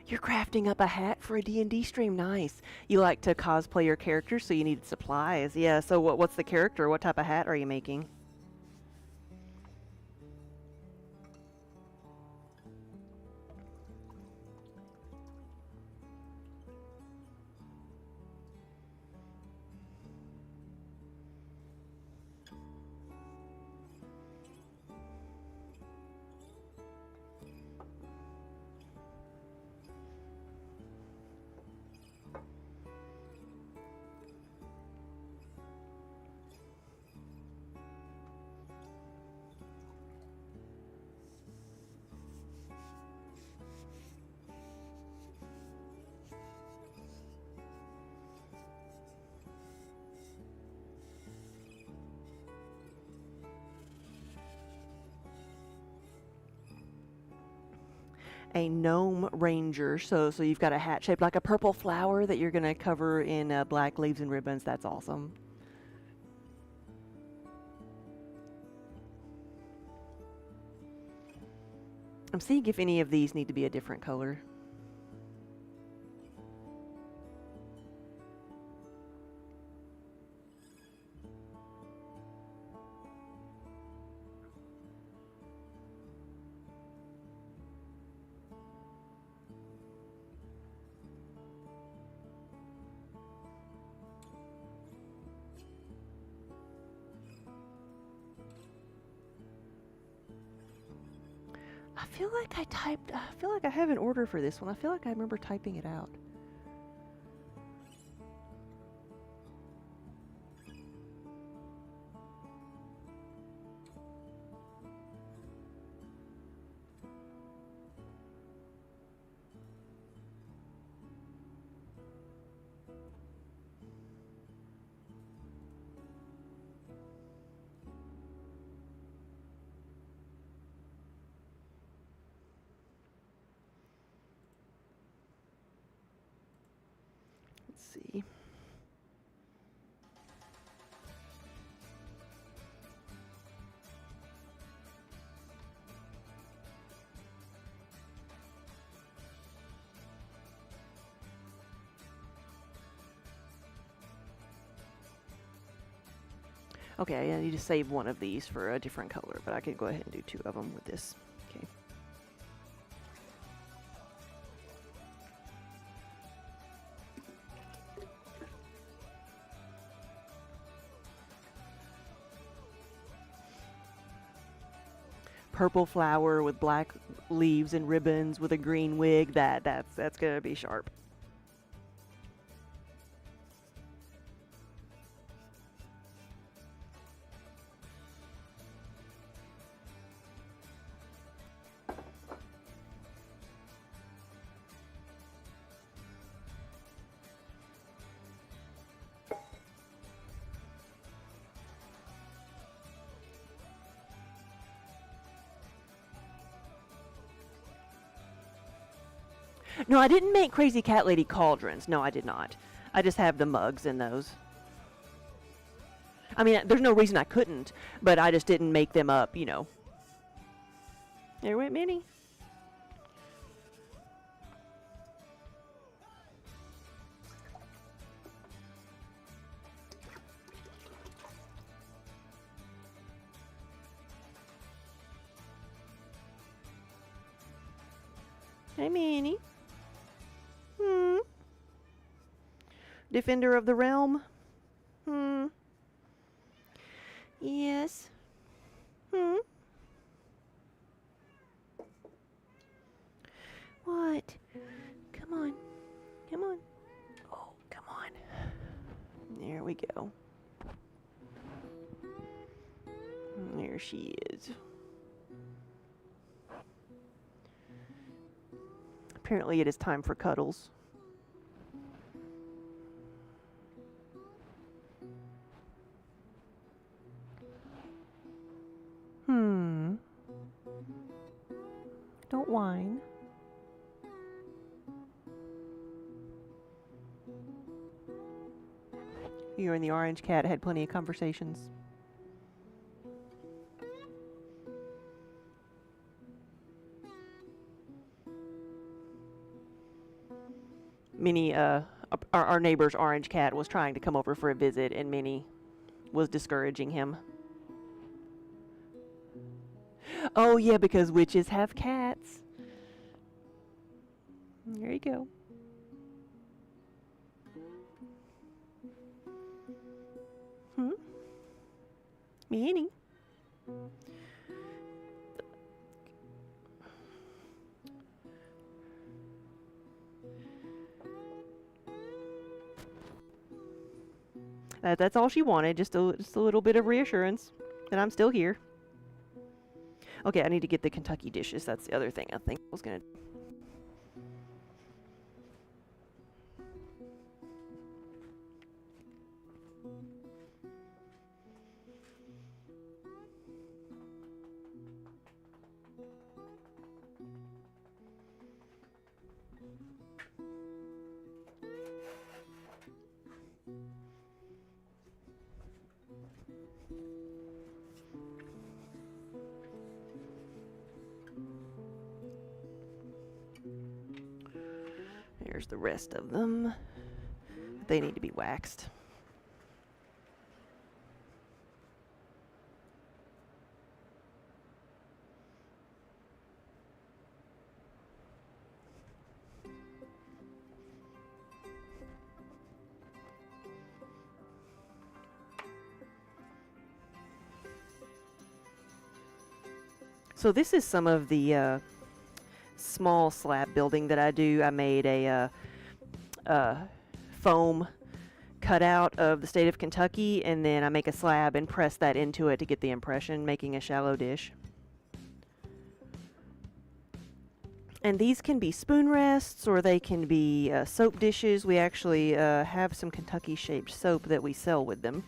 You're crafting up a hat for a D&D stream. Nice. You like to cosplay your character, so you needed supplies. Yeah, so what's the character? What type of hat are you making? A gnome ranger. So you've got a hat shaped like a purple flower that you're gonna cover in black leaves and ribbons. That's awesome. I'm seeing if any of these need to be a different color. I feel like I have an order for this one. I feel like I remember typing it out. Let's see. Okay, I need to save one of these for a different color, but I can go ahead and do 2 of them with this. Okay. Purple flower with black leaves and ribbons with a green wig. That's gonna be sharp. No, I didn't make Crazy Cat Lady cauldrons. No, I did not. I just have the mugs in those. I mean, there's no reason I couldn't, but I just didn't make them up, you know. There went Minnie. Hey, Minnie. Defender of the realm? Yes. What? Come on. Come on. Oh, come on. There we go. There she is. Apparently it is time for cuddles. Don't whine. You and the orange cat had plenty of conversations. Minnie, our neighbor's orange cat was trying to come over for a visit, and Minnie was discouraging him. Oh, yeah, because witches have cats. There you go. Hmm? Minnie? That's all she wanted, just a little bit of reassurance that I'm still here. Okay, I need to get the Kentucky dishes. That's the other thing I think I was going to do. Here's the rest of them. They need to be waxed. So this is some of the small slab building that I do. I made a foam cutout of the state of Kentucky, and then I make a slab and press that into it to get the impression, making a shallow dish. And these can be spoon rests, or they can be soap dishes. We actually have some Kentucky-shaped soap that we sell with them.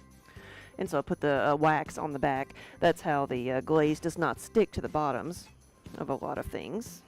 And so I put the wax on the back. That's how the glaze does not stick to the bottoms of a lot of things.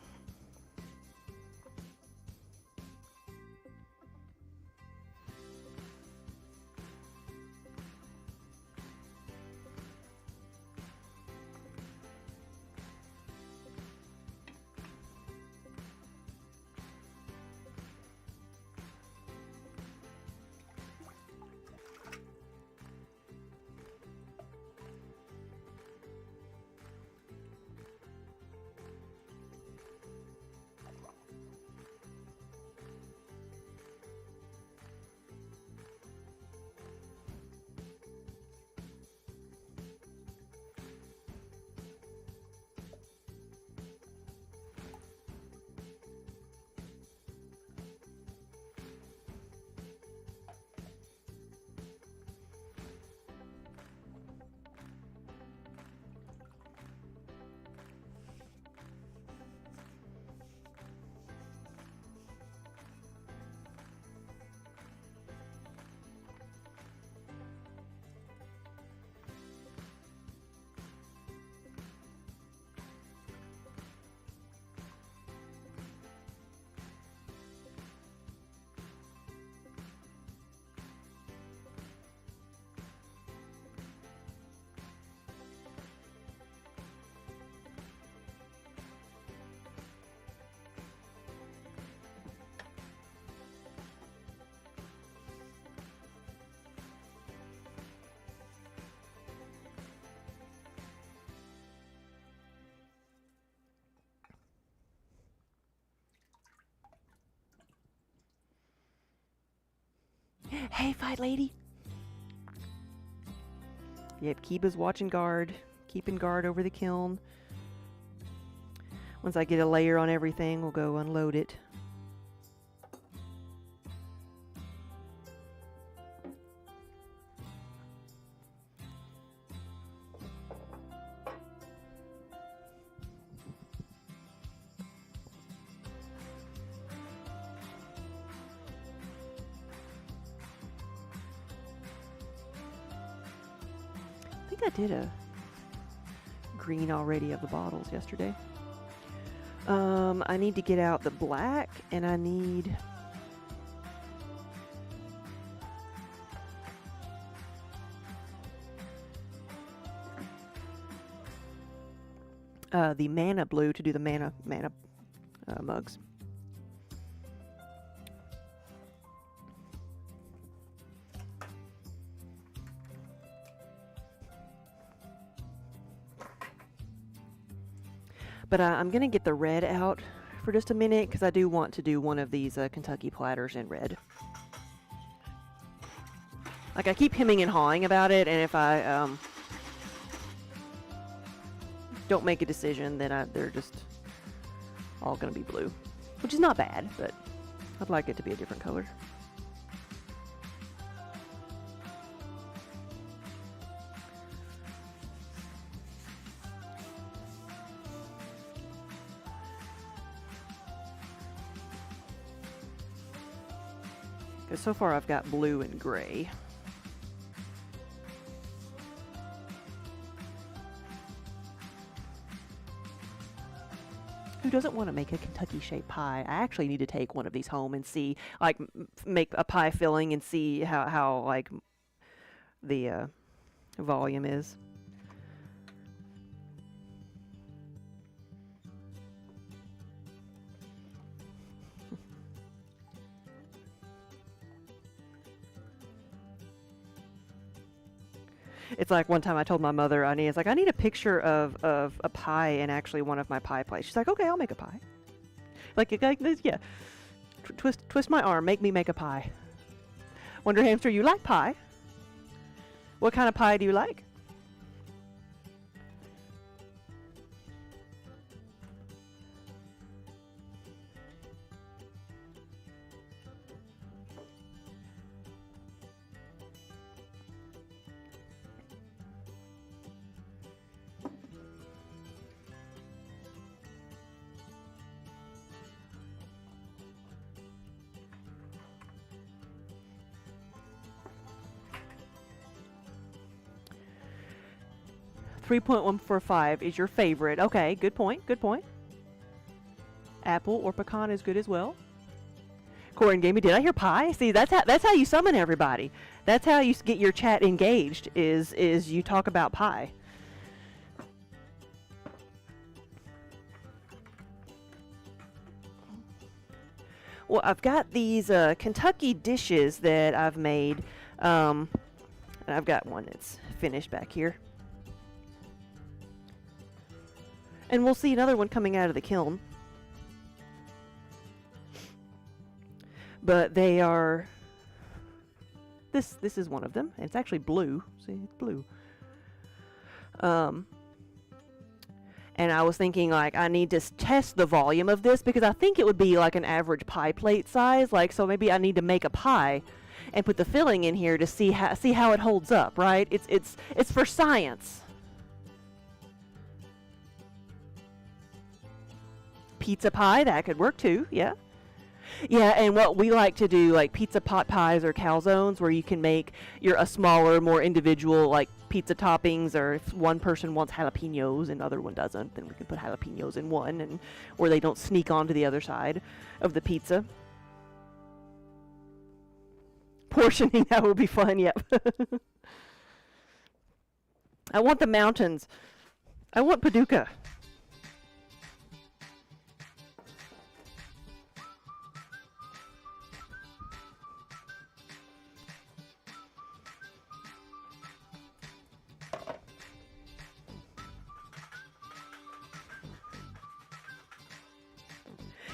Hey, fight lady. Yep, Kiba's watching guard, keeping guard over the kiln. Once I get a layer on everything, we'll go unload it. I think I did a green already of the bottles yesterday. I need to get out the black, and I need the mana blue to do the mana mugs. But I'm going to get the red out for just a minute because I do want to do one of these Kentucky platters in red. Like, I keep hemming and hawing about it, and if I don't make a decision, then they're just all going to be blue. Which is not bad, but I'd like it to be a different color. Because so far I've got blue and gray. Who doesn't want to make a Kentucky shaped pie? I actually need to take one of these home and see, like, make a pie filling and see how like the volume is. It's like one time I told my mother, I need a picture of a pie in actually one of my pie plates. She's like, okay, I'll make a pie. Like this, yeah. Twist my arm, make me make a pie. Wonder Hamster, you like pie? What kind of pie do you like? $3.145 is your favorite. Okay, good point, good point. Apple or pecan is good as well. Corey and Gamey, did I hear pie? See, that's how you summon everybody. That's how you get your chat engaged, is you talk about pie. Well, I've got these Kentucky dishes that I've made. And I've got one that's finished back here. And we'll see another one coming out of the kiln. But they are... This is one of them. It's actually blue. See, it's blue. And I was thinking, like, I need to test the volume of this because I think it would be like an average pie plate size. Like, so maybe I need to make a pie and put the filling in here to see how it holds up, right? It's for science. Pizza pie, that could work too, yeah. Yeah, and what we like to do, like pizza pot pies or calzones, where you can make a smaller, more individual, like pizza toppings, or if one person wants jalapenos and the other one doesn't, then we can put jalapenos in one, and where they don't sneak onto the other side of the pizza. Portioning, that would be fun, yep. I want the mountains. I want Paducah.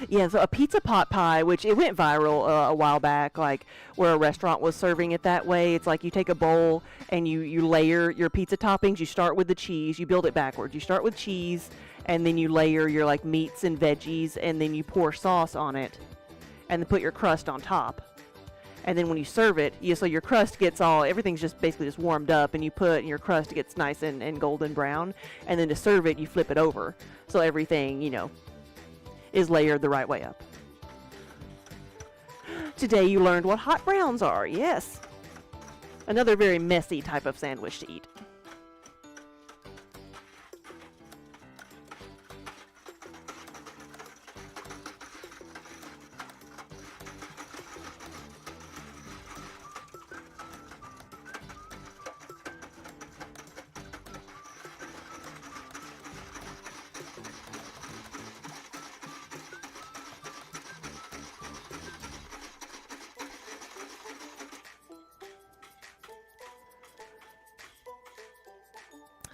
Yeah, so a pizza pot pie, which it went viral a while back, like where a restaurant was serving it that way. It's like you take a bowl and you layer your pizza toppings. You start with the cheese, you build it backwards. You start with cheese, and then you layer your like meats and veggies, and then you pour sauce on it, and then put your crust on top. And then when you serve it, so your crust gets everything's just basically just warmed up, and your crust gets nice and golden brown. And then to serve it, you flip it over, so everything, is layered the right way up. Today you learned what hot browns are, yes. Another very messy type of sandwich to eat.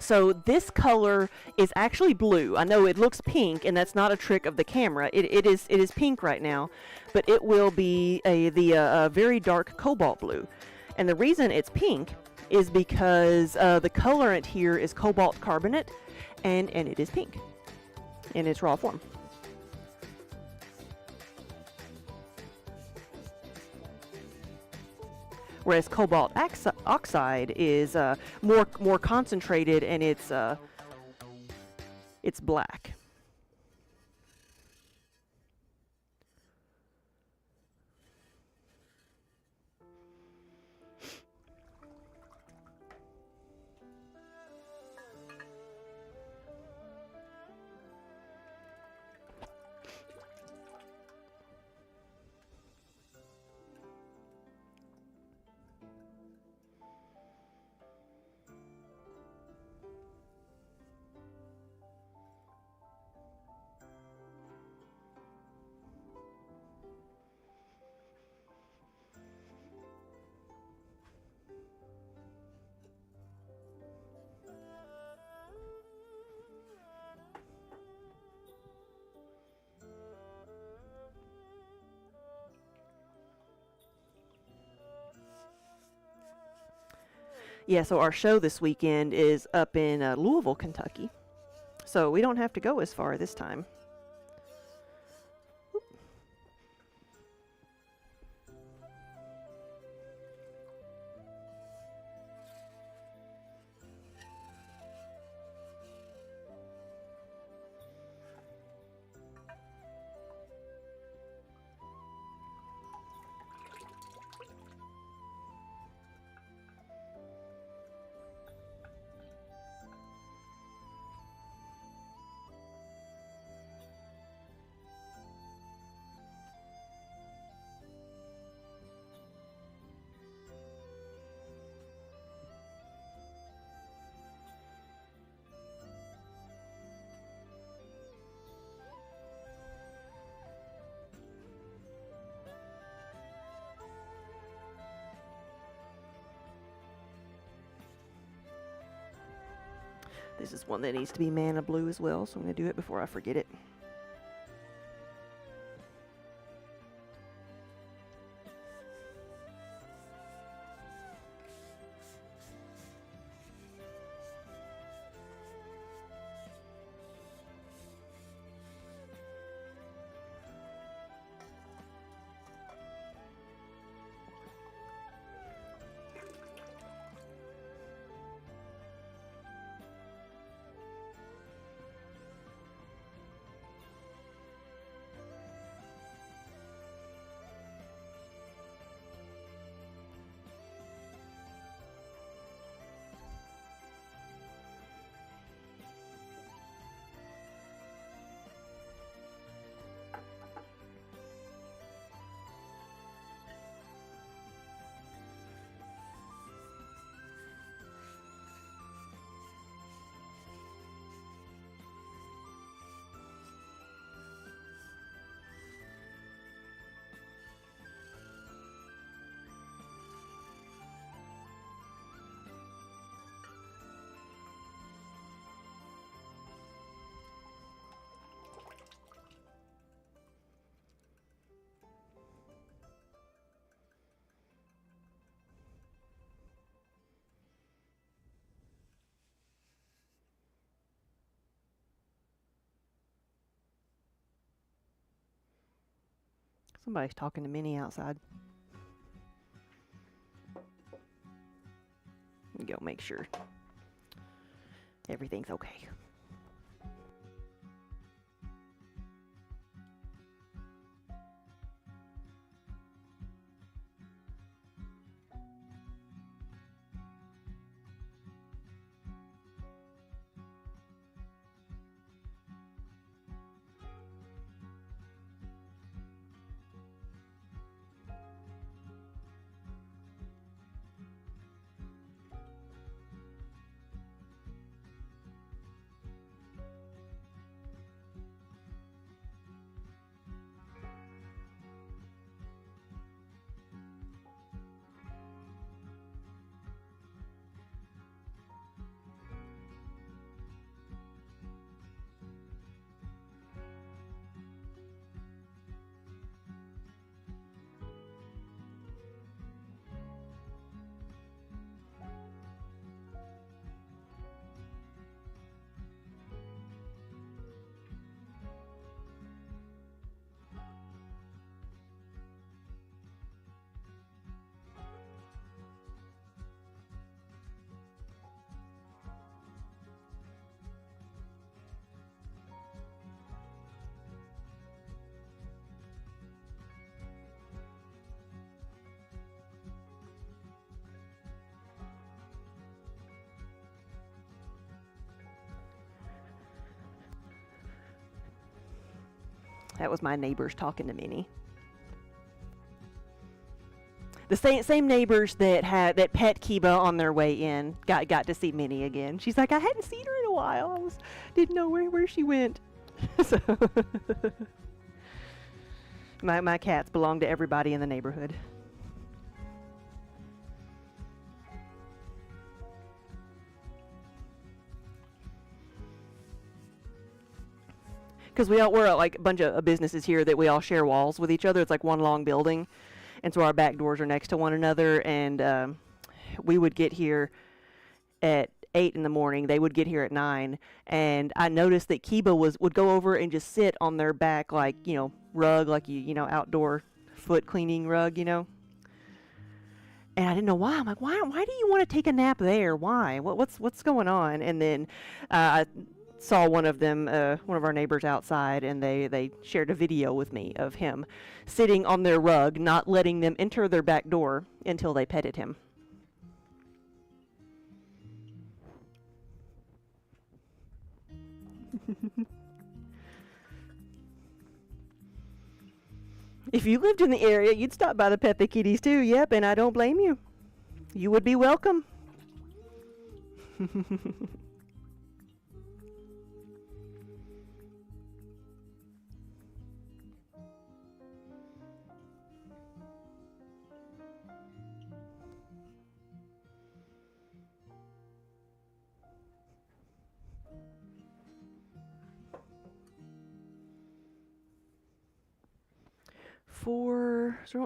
So this color is actually blue. I know it looks pink, and that's not a trick of the camera. It is pink right now, but it will be the very dark cobalt blue. And the reason it's pink is because the colorant here is cobalt carbonate, and it is pink in its raw form. Whereas cobalt oxide is more concentrated, and it's black. Yeah, so our show this weekend is up in Louisville, Kentucky. So we don't have to go as far this time. This is one that needs to be mana blue as well, so I'm going to do it before I forget it. Somebody's talking to Minnie outside. Go make sure everything's okay. That was my neighbors talking to Minnie. The same neighbors that pet Kiba on their way in got to see Minnie again. She's like, I hadn't seen her in a while. Didn't know where she went. So my cats belong to everybody in the neighborhood. Because we're like a bunch of businesses here that we all share walls with each other. It's like one long building. And so our back doors are next to one another. And we would get here at 8 in the morning. They would get here at 9. And I noticed that Kiba would go over and just sit on their back, like, rug, like, outdoor foot cleaning rug, And I didn't know why. I'm like, why do you want to take a nap there? Why? What's going on? And then I saw one of them, one of our neighbors outside, and they shared a video with me of him sitting on their rug, not letting them enter their back door until they petted him. If you lived in the area, you'd stop by to pet the kitties too. Yep, and I don't blame you. You would be welcome.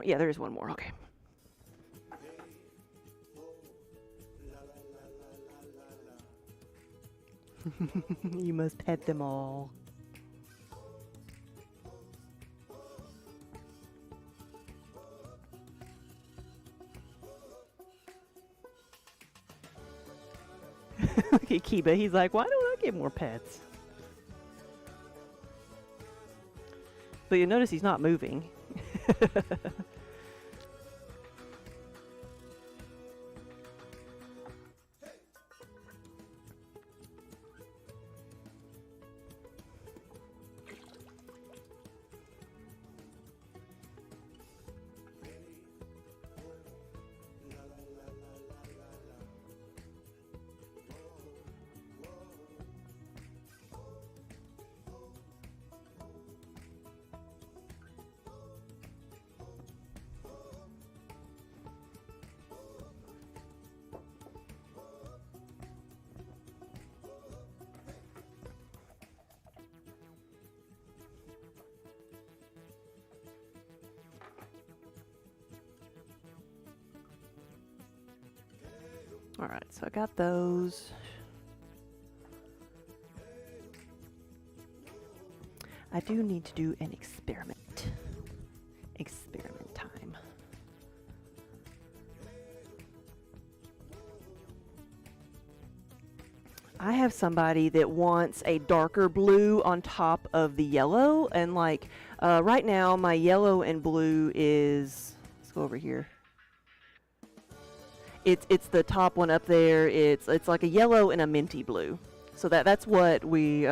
Yeah, there is one more. Okay. You must pet them all. Look at Kiba. He's like, why don't I get more pets? But you'll notice he's not moving. Alright, so I got those. I do need to do an experiment. Experiment time. I have somebody that wants a darker blue on top of the yellow, and like right now my yellow and blue is, let's go over here. It's the top one up there. It's like a yellow and a minty blue. So that's what we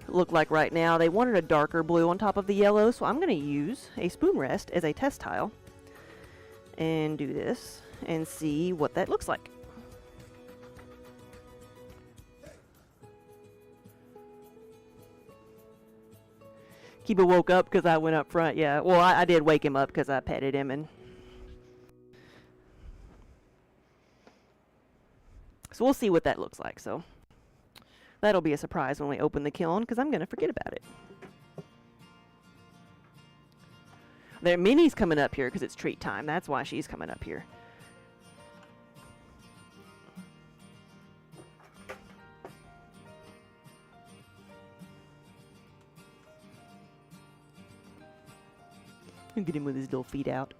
look like right now. They wanted a darker blue on top of the yellow, so I'm going to use a spoon rest as a test tile and do this and see what that looks like. Kiba woke up because I went up front. Yeah, well, I did wake him up because I petted him, and so we'll see what that looks like. So that'll be a surprise when we open the kiln, because I'm going to forget about it. Minnie's coming up here because it's treat time. That's why she's coming up here. Look at him with his little feet out.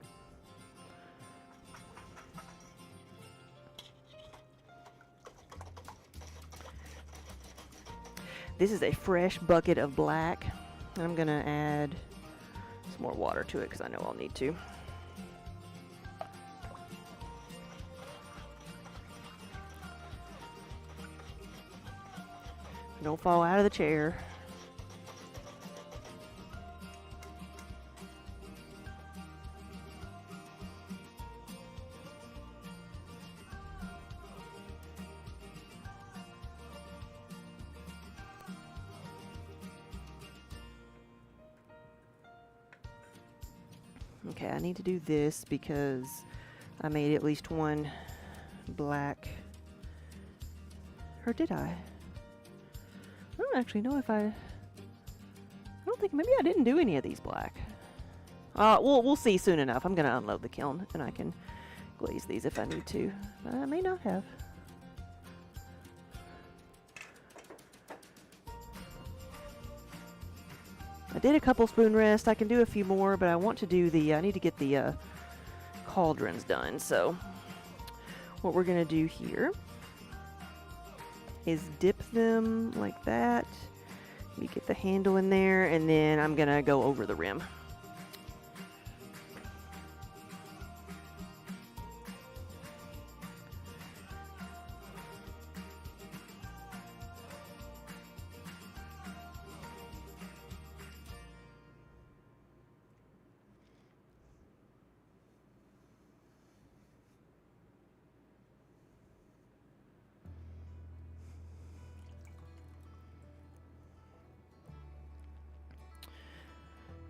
This is a fresh bucket of black. I'm going to add some more water to it because I know I'll need to. Don't fall out of the chair. Okay, I need to do this because I made at least one black. Or did I? I don't actually know if I don't think, maybe I didn't do any of these black. We'll see soon enough. I'm gonna unload the kiln and I can glaze these if I need to. I may not have. I did a couple spoon rests. I can do a few more, but I want to do the, I need to get the cauldrons done. So what we're gonna do here is dip them like that. We get the handle in there, and then I'm gonna go over the rim.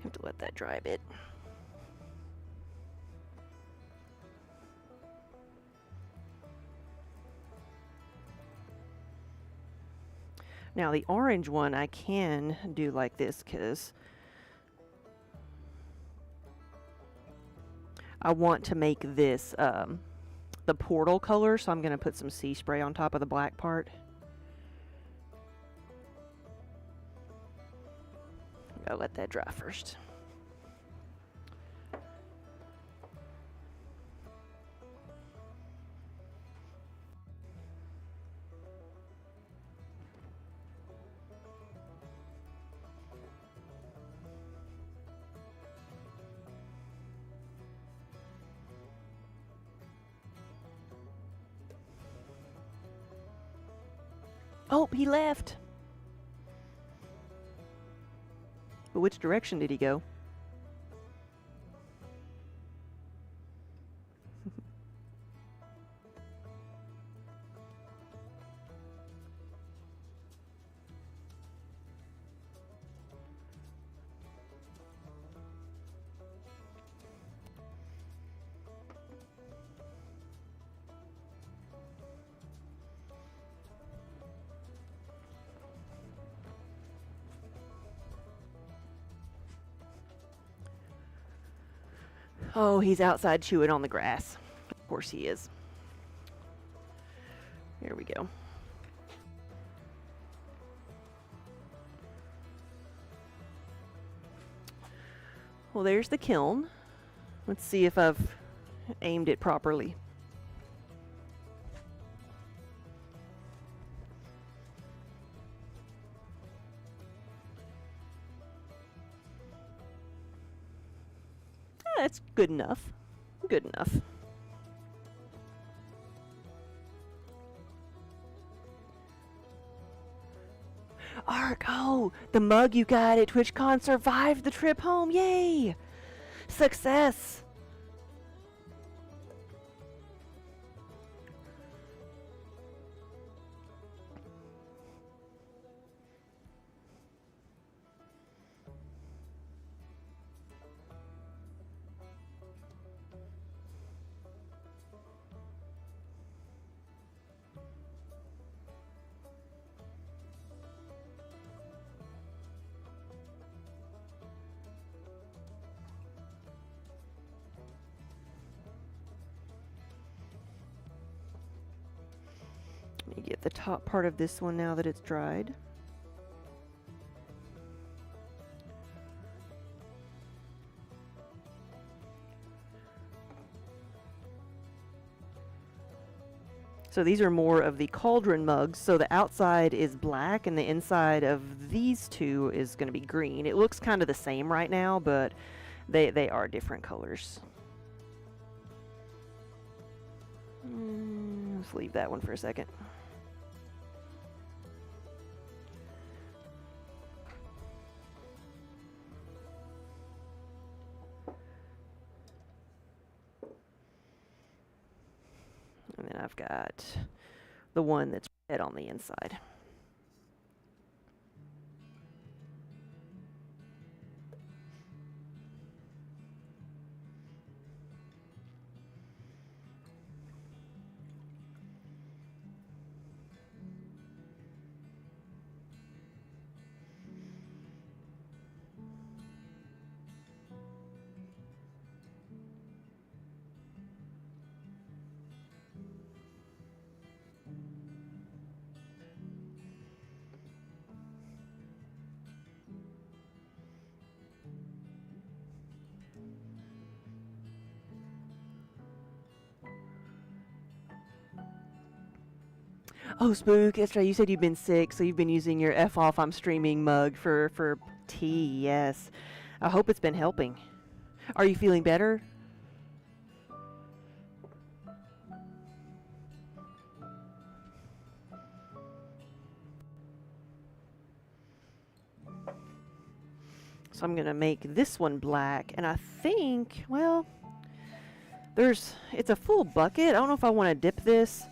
Have to let that dry a bit. Now the orange one I can do like this because I want to make this the portal color, so I'm going to put some sea spray on top of the black part. I'll let that dry first. Oh, he left. But which direction did he go? Oh, he's outside chewing on the grass. Of course he is. Here we go. Well, there's the kiln. Let's see if I've aimed it properly. That's good enough. Good enough. Ark, oh, the mug you got at TwitchCon survived the trip home. Yay! Success! Let me get the top part of this one now that it's dried. So these are more of the cauldron mugs, so the outside is black and the inside of these two is going to be green. It looks kind of the same right now, but they are different colors. Let's leave that one for a second. And then I've got the one that's red on the inside. Oh, Spook, that's right. You said you've been sick, so you've been using your F off I'm streaming mug for tea. Yes. I hope it's been helping. Are you feeling better? So I'm gonna make this one black, and I think, well, it's a full bucket. I don't know if I want to dip this,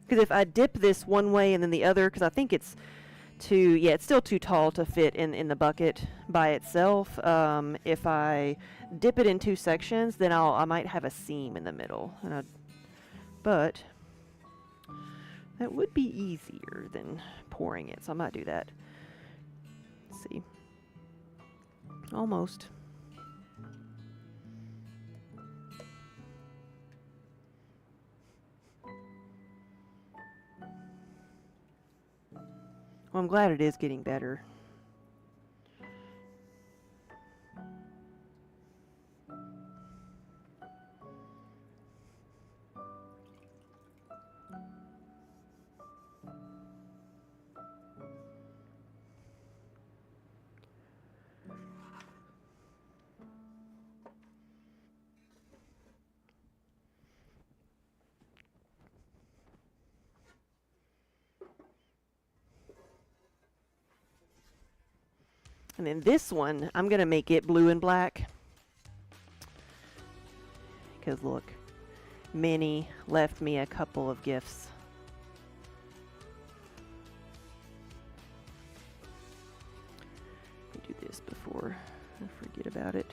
because if I dip this one way and then the other, because I think it's it's still too tall to fit in the bucket by itself. If I dip it in two sections, then I might have a seam in the middle, but that would be easier than pouring it, so I might do that. Let's see. Almost. Well, I'm glad it is getting better. And then this one, I'm going to make it blue and black. Because look, Minnie left me a couple of gifts. Let me do this before I forget about it.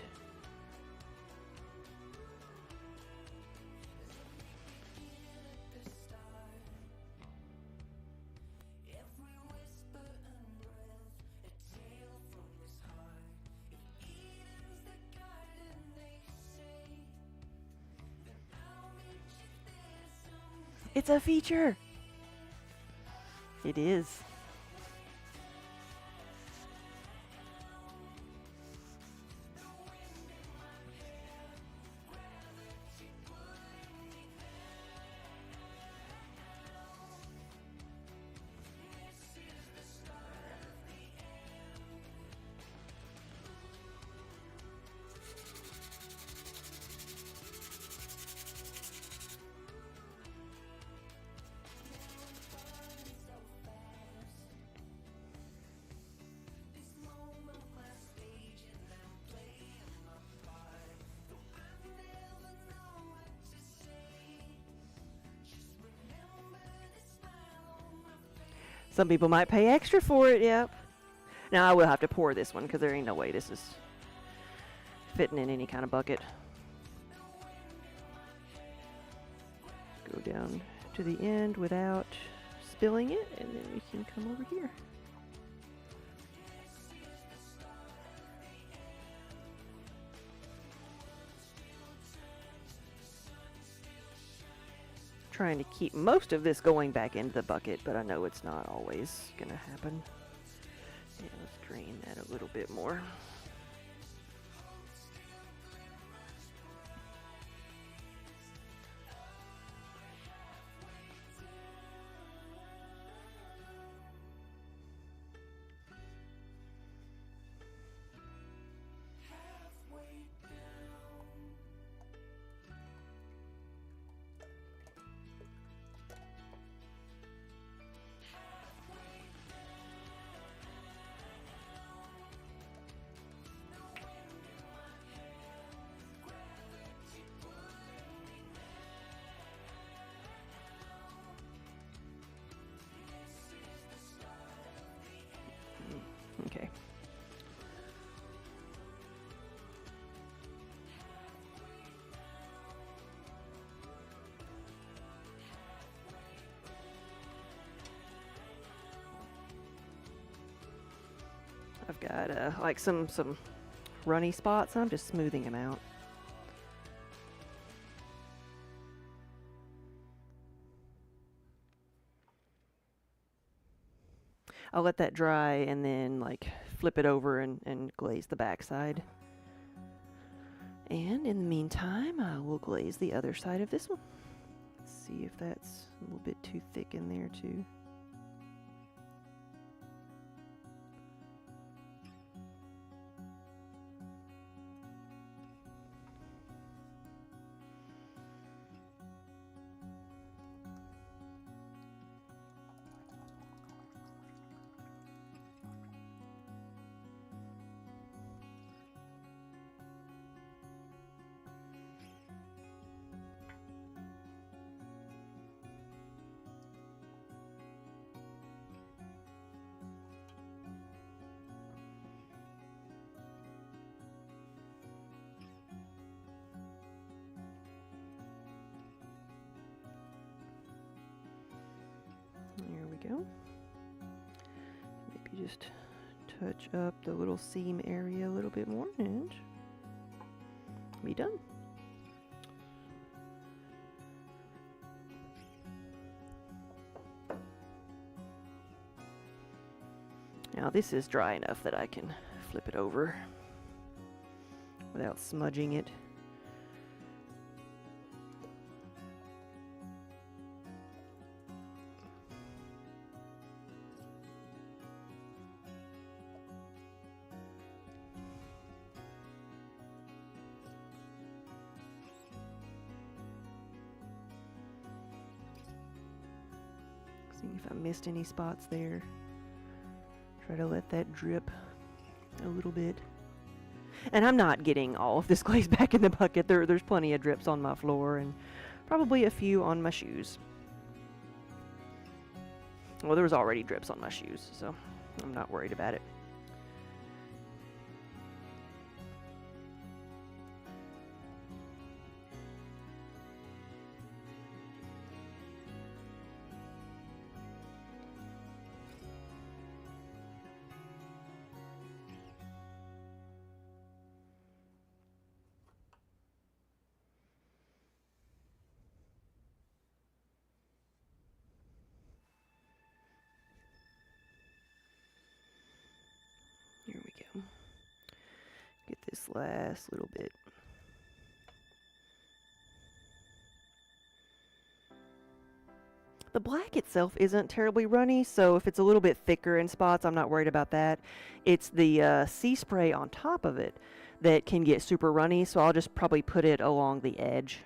It's a feature. It is. Some people might pay extra for it, yep. Now I will have to pour this one because there ain't no way this is fitting in any kind of bucket. Go down to the end without spilling it, and then we can come over here. Trying to keep most of this going back into the bucket, but I know it's not always gonna happen. Yeah, let's drain that a little bit more. Okay. I've got like some runny spots. I'm just smoothing them out. I'll let that dry and then like flip it over and glaze the backside. And in the meantime, I will glaze the other side of this one. Let's see if that's a little bit too thick in there too. There we go. Maybe just touch up the little seam area a little bit more and be done. Now this is dry enough that I can flip it over without smudging it. Seeing if I missed any spots there. Try to let that drip a little bit. And I'm not getting all of this glaze back in the bucket. There's plenty of drips on my floor and probably a few on my shoes. Well, there was already drips on my shoes, so I'm not worried about it. Here we go. Get this last little bit. The black itself isn't terribly runny, so if it's a little bit thicker in spots, I'm not worried about that. It's the sea spray on top of it that can get super runny, so I'll just probably put it along the edge.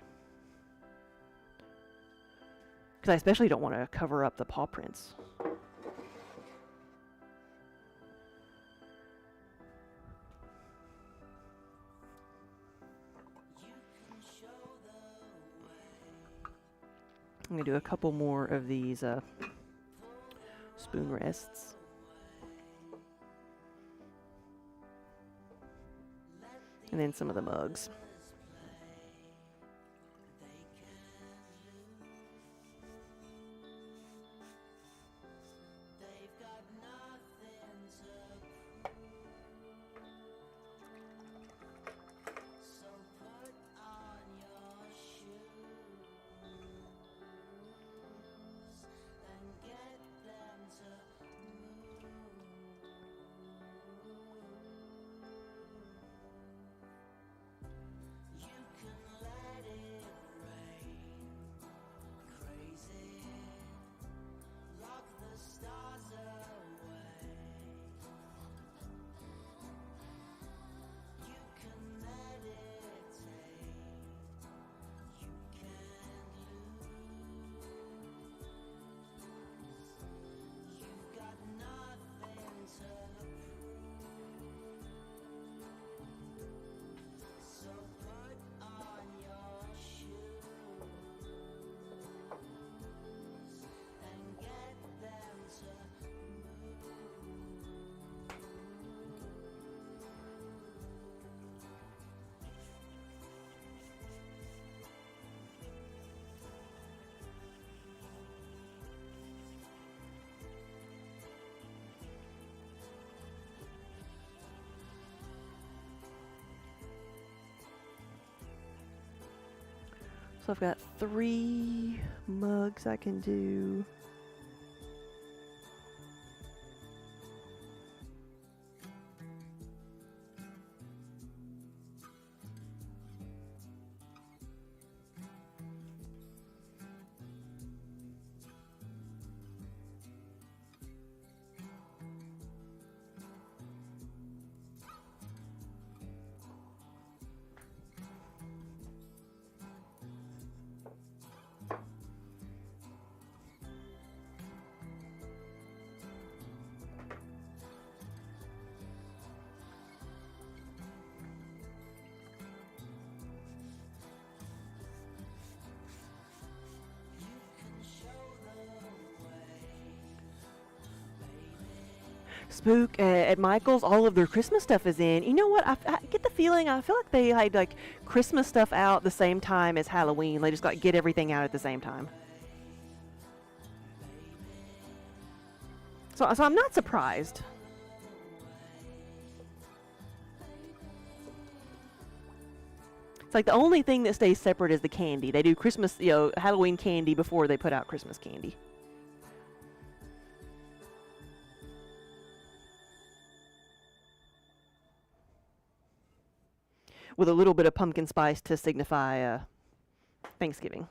Because I especially don't want to cover up the paw prints. I'm going to do a couple more of these spoon rests. And then some of the mugs. So I've got 3 mugs I can do. Spook at Michael's, all of their Christmas stuff is in. You know what? I get the feeling, I feel like they had like Christmas stuff out the same time as Halloween. They just got get everything out at the same time. So I'm not surprised. It's like the only thing that stays separate is the candy. They do Christmas, Halloween candy before they put out Christmas candy. With a little bit of pumpkin spice to signify Thanksgiving.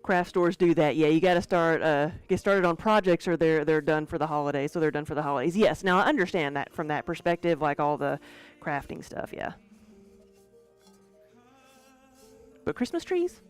Craft stores do that. Yeah, you got to start get started on projects, or they're done for the holidays. So they're done for the holidays. Yes. Now I understand that from that perspective, like all the crafting stuff. Yeah. But Christmas trees.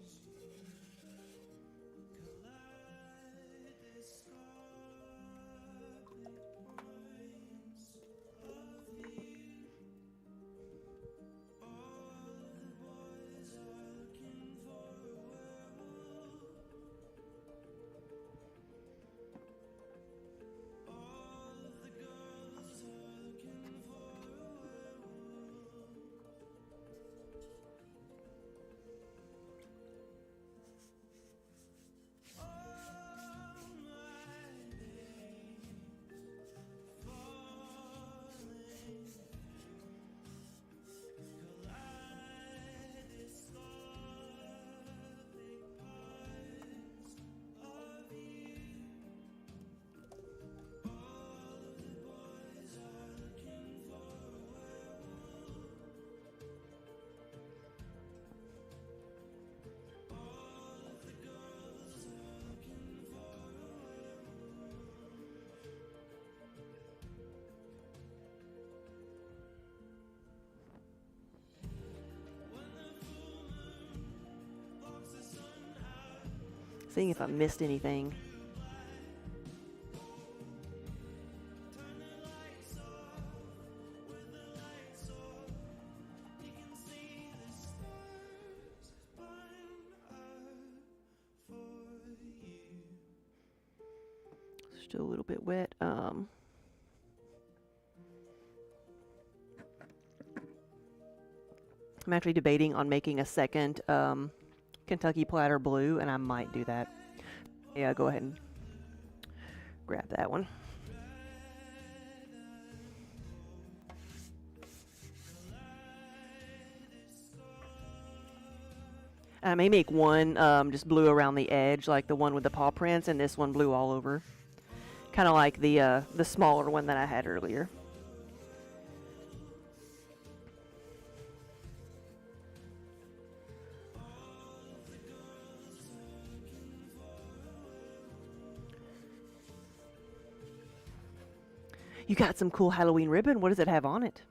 Seeing if I missed anything. Still a little bit wet. I'm actually debating on making a second Kentucky Platter Blue, and I might do that. Yeah, go ahead and grab that one. I may make one just blue around the edge, like the one with the paw prints, and this one blue all over. Kind of like the smaller one that I had earlier. You got some cool Halloween ribbon. What does it have on it?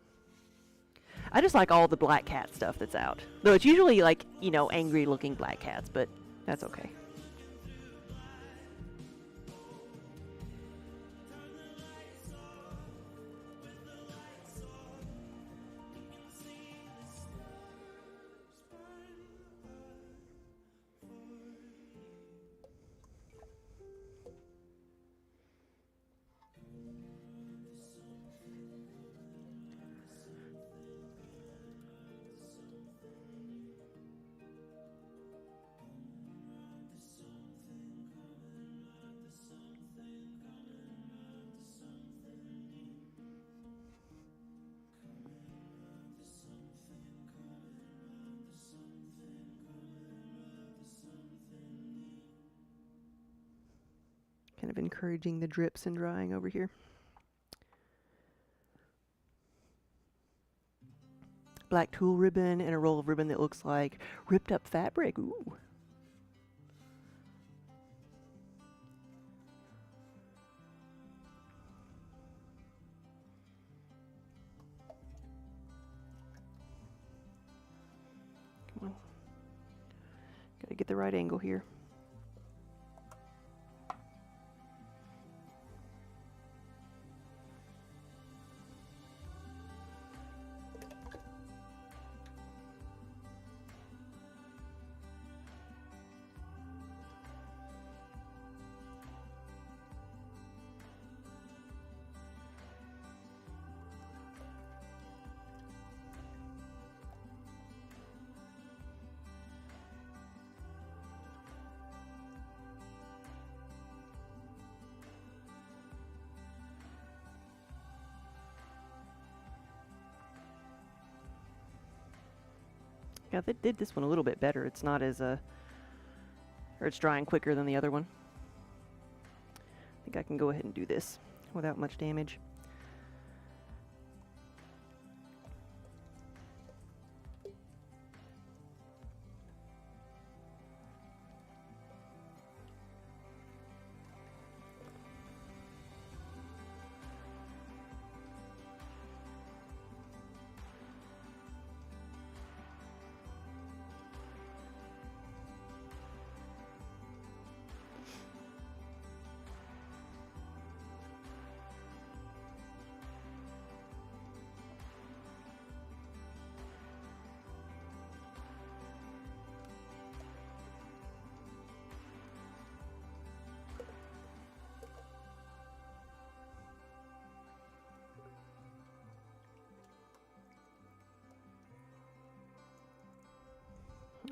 I just like all the black cat stuff that's out. Though it's usually like, angry looking black cats, but that's okay. Kind of encouraging the drips and drying over here. Black tulle ribbon and a roll of ribbon that looks like ripped up fabric. Ooh. Come on. Gotta get the right angle here. Yeah, they did this one a little bit better. It's not as, or it's drying quicker than the other one. I think I can go ahead and do this without much damage.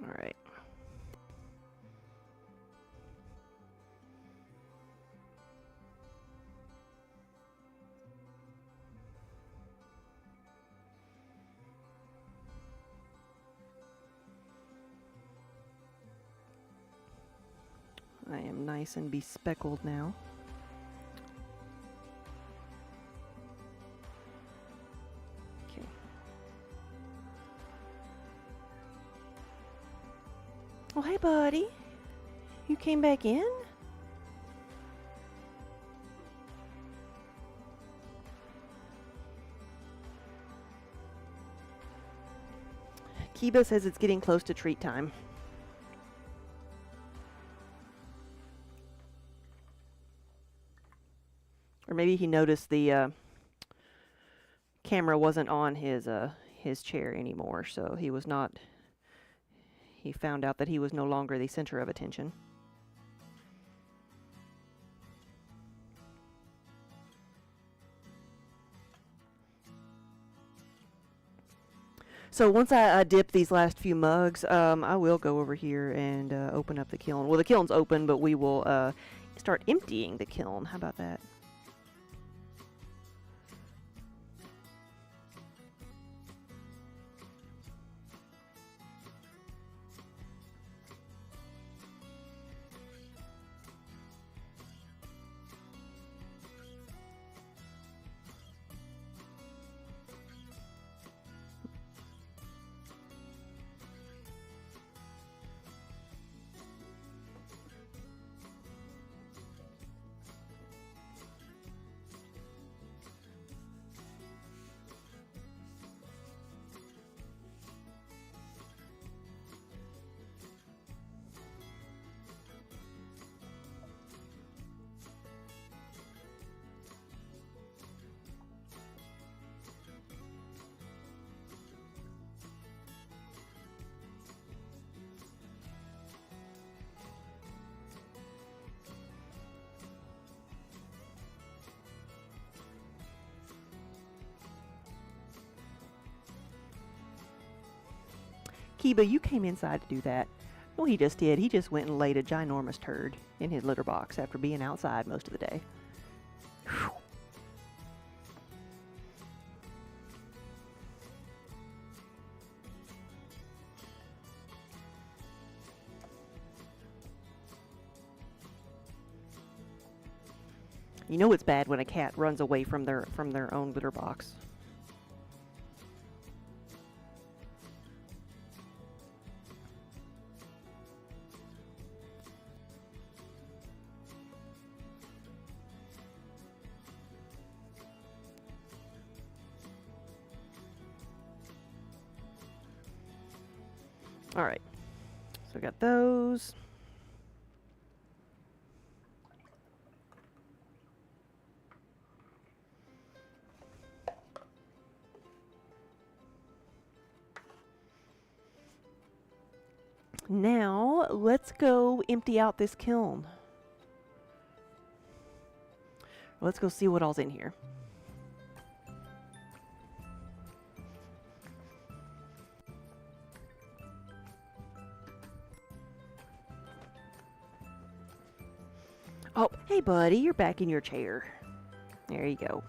All right. I am nice and bespeckled now. Okay. Oh, hey, buddy. You came back in? Kiba says it's getting close to treat time. Or maybe he noticed the camera wasn't on his chair anymore, so he was not. He found out that he was no longer the center of attention. So once I dip these last few mugs, I will go over here and open up the kiln. Well, the kiln's open, but we will start emptying the kiln. How about that? Kiba, you came inside to do that. Well, he just did. He just went and laid a ginormous turd in his litter box after being outside most of the day. Whew. You know it's bad when a cat runs away from their own litter box. All right, so we got those. Now, let's go empty out this kiln. Let's go see what all's in here. Oh, hey buddy, you're back in your chair. There you go.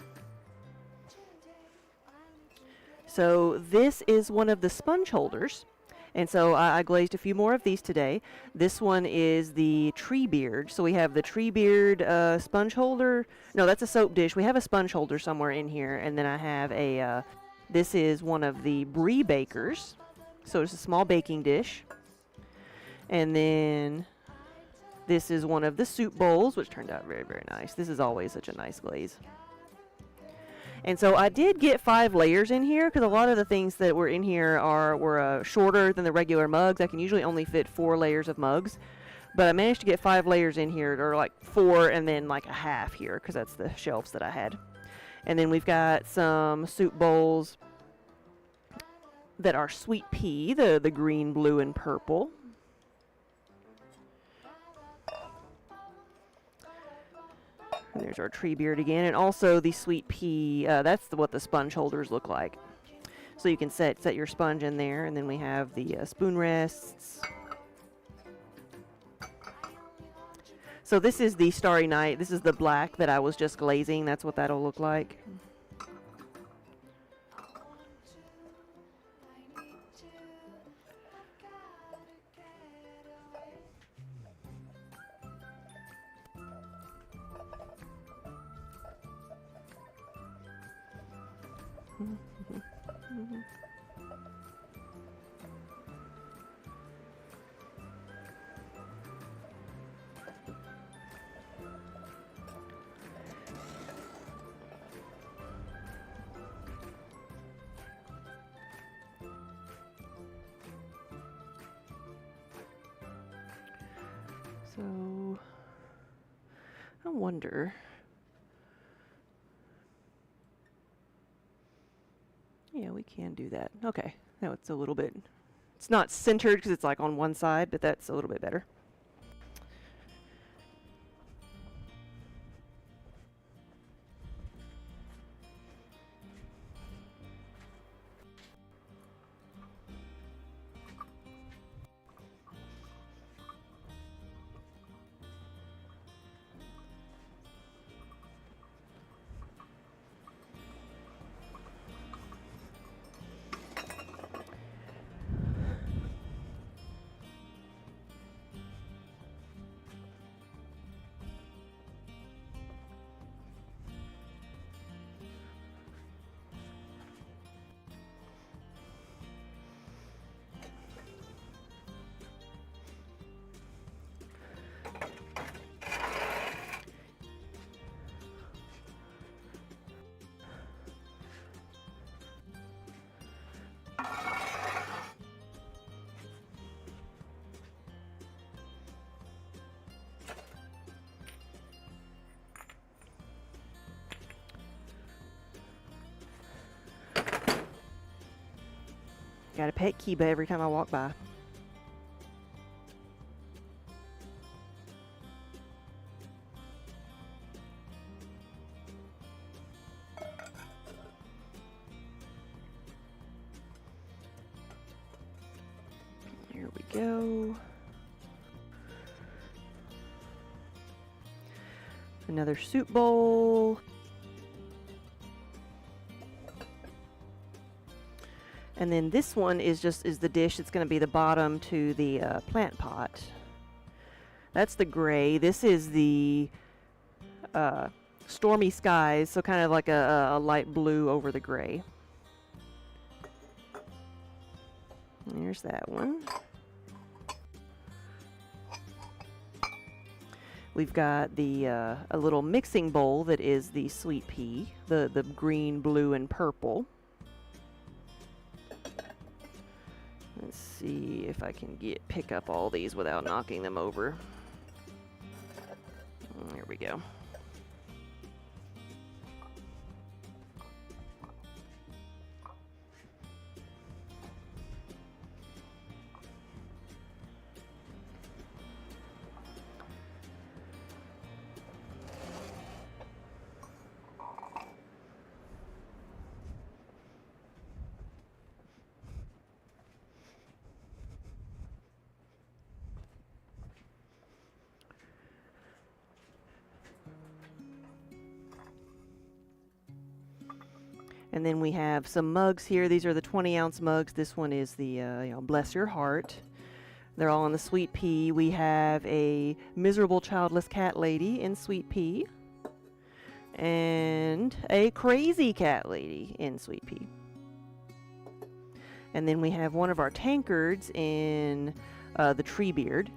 So this is one of the sponge holders And so I glazed a few more of these today. This one is the tree beard. So we have the tree beard sponge holder. No, that's a soap dish. We have a sponge holder somewhere in here. And then I have a, this is one of the brie bakers. So it's a small baking dish. And then this is one of the soup bowls, which turned out very, very nice. This is always such a nice glaze. And so I did get 5 layers in here because a lot of the things that were in here were shorter than the regular mugs. I can usually only fit 4 layers of mugs, but I managed to get 5 layers in here, or like 4 and then like a half here because that's the shelves that I had. And then we've got some soup bowls that are sweet pea, the green, blue, and purple. And there's our tree beard again, and also the sweet pea. That's what the sponge holders look like. So you can set your sponge in there, and then we have the spoon rests. So this is the Starry Night. This is the black that I was just glazing. That's what that'll look like. So I wonder. Yeah, we can do that. Okay. Now it's a little bit, it's not centered because it's like on one side, but that's a little bit better. Gotta pet Kiba every time I walk by. Here we go. Another soup bowl. And then this one is the dish that's going to be the bottom to the plant pot. That's the gray. This is the stormy skies, so kind of like a light blue over the gray. There's that one. We've got the a little mixing bowl that is the sweet pea, the green, blue, and purple. Let's see if I can pick up all these without knocking them over. There we go. And then we have some mugs here. These are the 20-ounce mugs. This one is the, bless your heart. They're all in the sweet pea. We have a miserable childless cat lady in sweet pea. And a crazy cat lady in sweet pea. And then we have one of our tankards in the tree beard.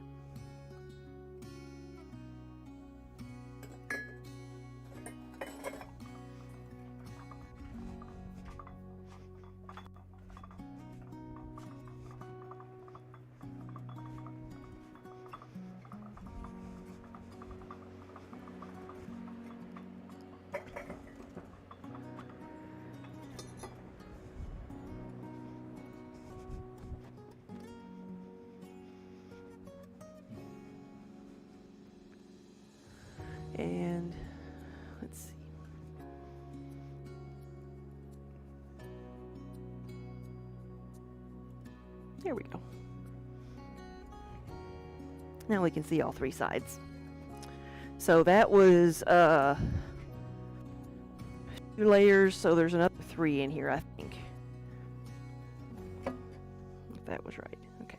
And let's see. There we go. Now we can see all three sides. So that was 2 layers, so there's another 3 in here, I think. If that was right. Okay.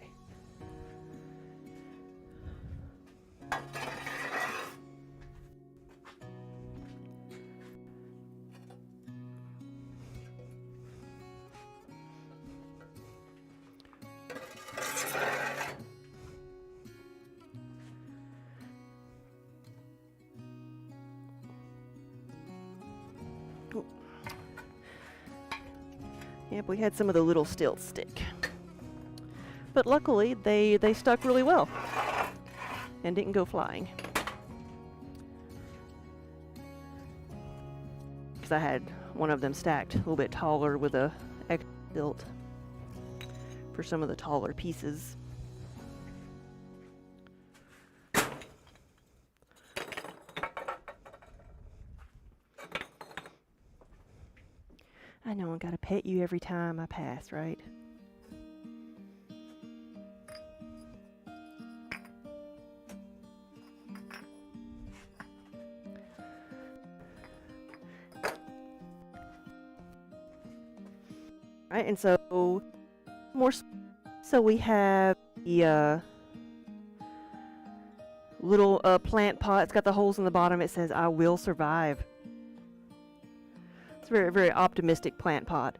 Yep, we had some of the little stilts stick. But luckily, they stuck really well and didn't go flying. Because I had one of them stacked a little bit taller with a extra stilt for some of the taller pieces. I know I gotta pet you every time I pass, right? Right, and so more. So we have the little plant pot. It's got the holes in the bottom. It says, "I will survive." It's a very, very optimistic plant pot.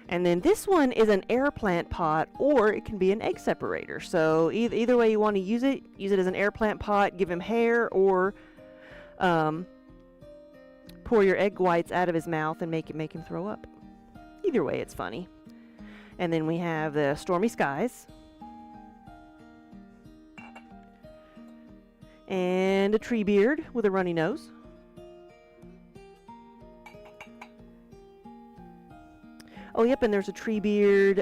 And then this one is an air plant pot, or it can be an egg separator. So either way you want to use it as an air plant pot, give him hair, or pour your egg whites out of his mouth and make him throw up. Either way, it's funny. And then we have the stormy skies. And a tree beard with a runny nose. Oh, yep, and there's a tree beard,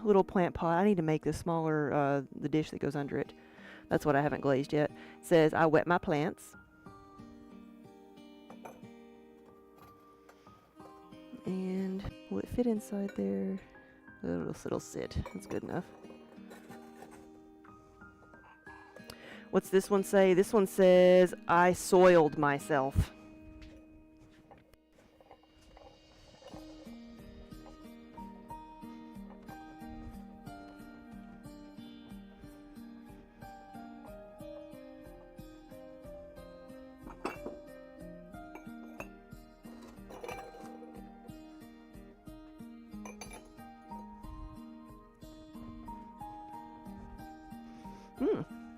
little plant pot. I need to make this smaller, the dish that goes under it. That's what I haven't glazed yet. It says, "I wet my plants." And will it fit inside there? It'll sit. That's good enough. What's this one say? This one says, "I soiled myself."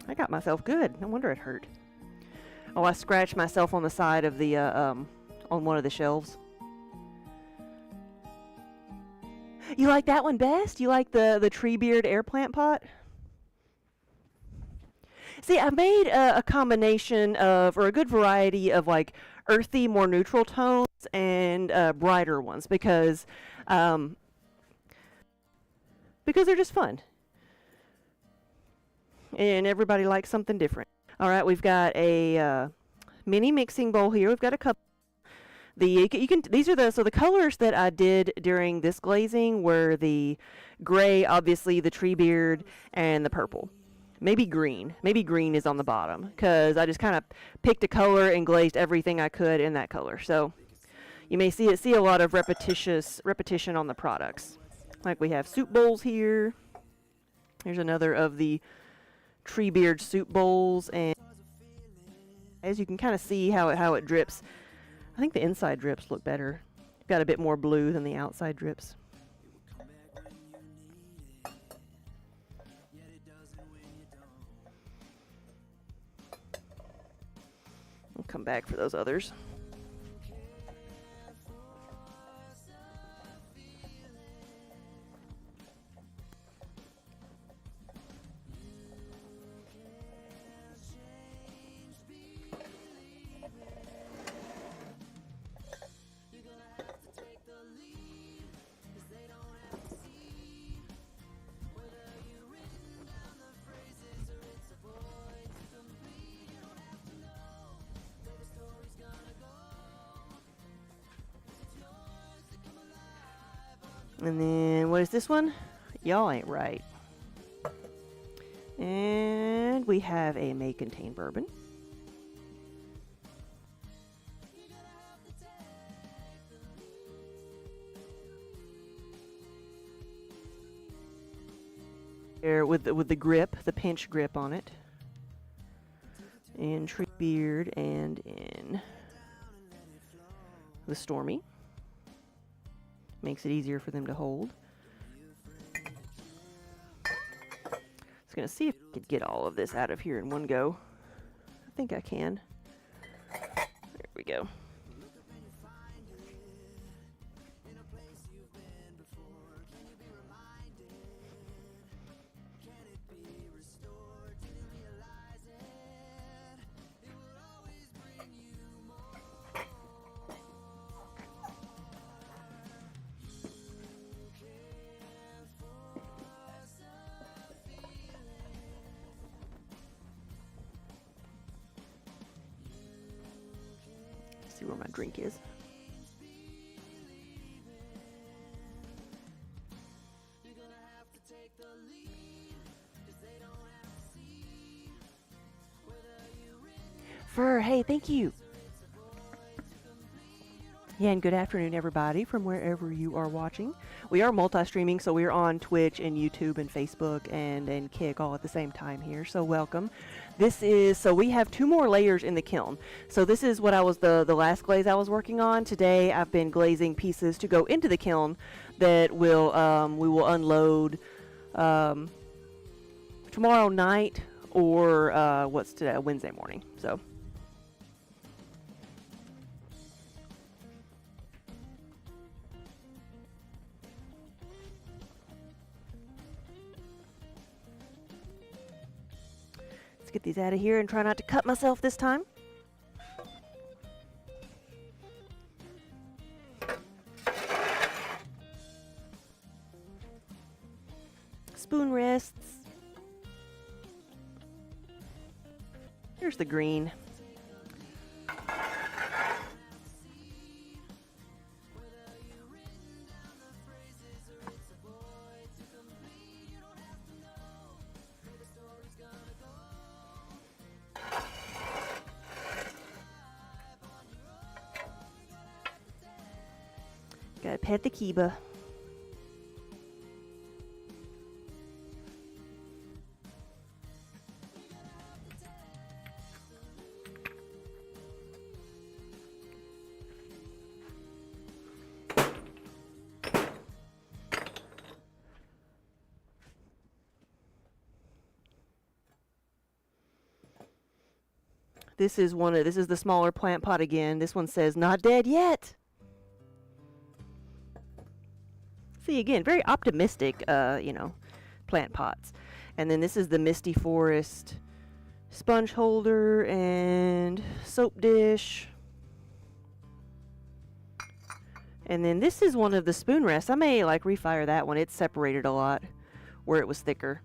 I got myself good. No wonder it hurt. Oh, I scratched myself on the side of the, on one of the shelves. You like that one best? You like the tree beard air plant pot? See, I made a combination of, or a good variety of, like, earthy, more neutral tones and brighter ones because they're just fun. And everybody likes something different. All right, we've got a mini mixing bowl here. We've got a couple. These are the colors that I did during this glazing were the gray, obviously the tree beard, and the purple. Maybe green. Maybe green is on the bottom because I just kind of picked a color and glazed everything I could in that color. So You may see a lot of repetition on the products. Like we have soup bowls here. Here's another of the Treebeard soup bowls, and as you can kind of see how it drips. I think the inside drips look better. Got a bit more blue than the outside drips. I'll come back for those others. And then, what is this one? Y'all ain't right. And we have a may contain bourbon. There with the grip, the pinch grip on it. In Treebeard and in the Stormy. Makes it easier for them to hold. Just gonna see if I could get all of this out of here in one go. I think I can. There we go. See where my drink is. Fur, hey, thank you. Yeah, and good afternoon, everybody, from wherever you are watching. We are multi-streaming, so we're on Twitch and YouTube and Facebook and Kick all at the same time here, so welcome. So we have 2 more layers in the kiln. So this is what the last glaze I was working on. Today I've been glazing pieces to go into the kiln that will we will unload tomorrow night or what's today, Wednesday morning. So. Let's get these out of here and try not to cut myself this time. Spoon rests. Here's the green. Gotta pet the Kiba. This is the smaller plant pot again. This one says not dead yet. See, again, very optimistic, plant pots. And then this is the Misty Forest sponge holder and soap dish. And then this is one of the spoon rests. I may refire that one. It's separated a lot where it was thicker.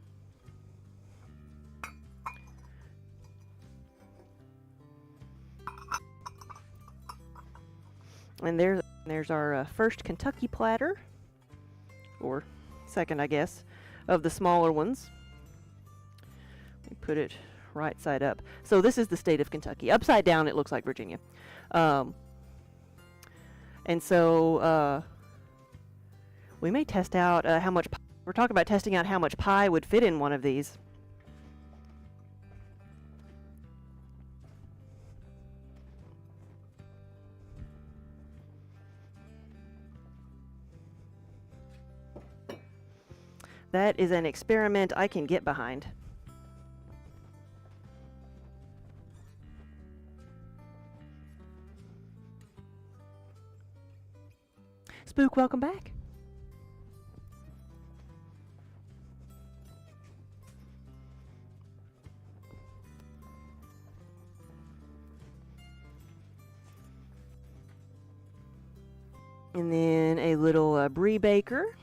And there's our first Kentucky platter. Or second, I guess, of the smaller ones. We put it right side up. So this is the state of Kentucky. Upside down, it looks like Virginia. And so we may test out how much. We're talking about testing out how much pie would fit in one of these. That is an experiment I can get behind. Spook, welcome back. And then a little brie baker.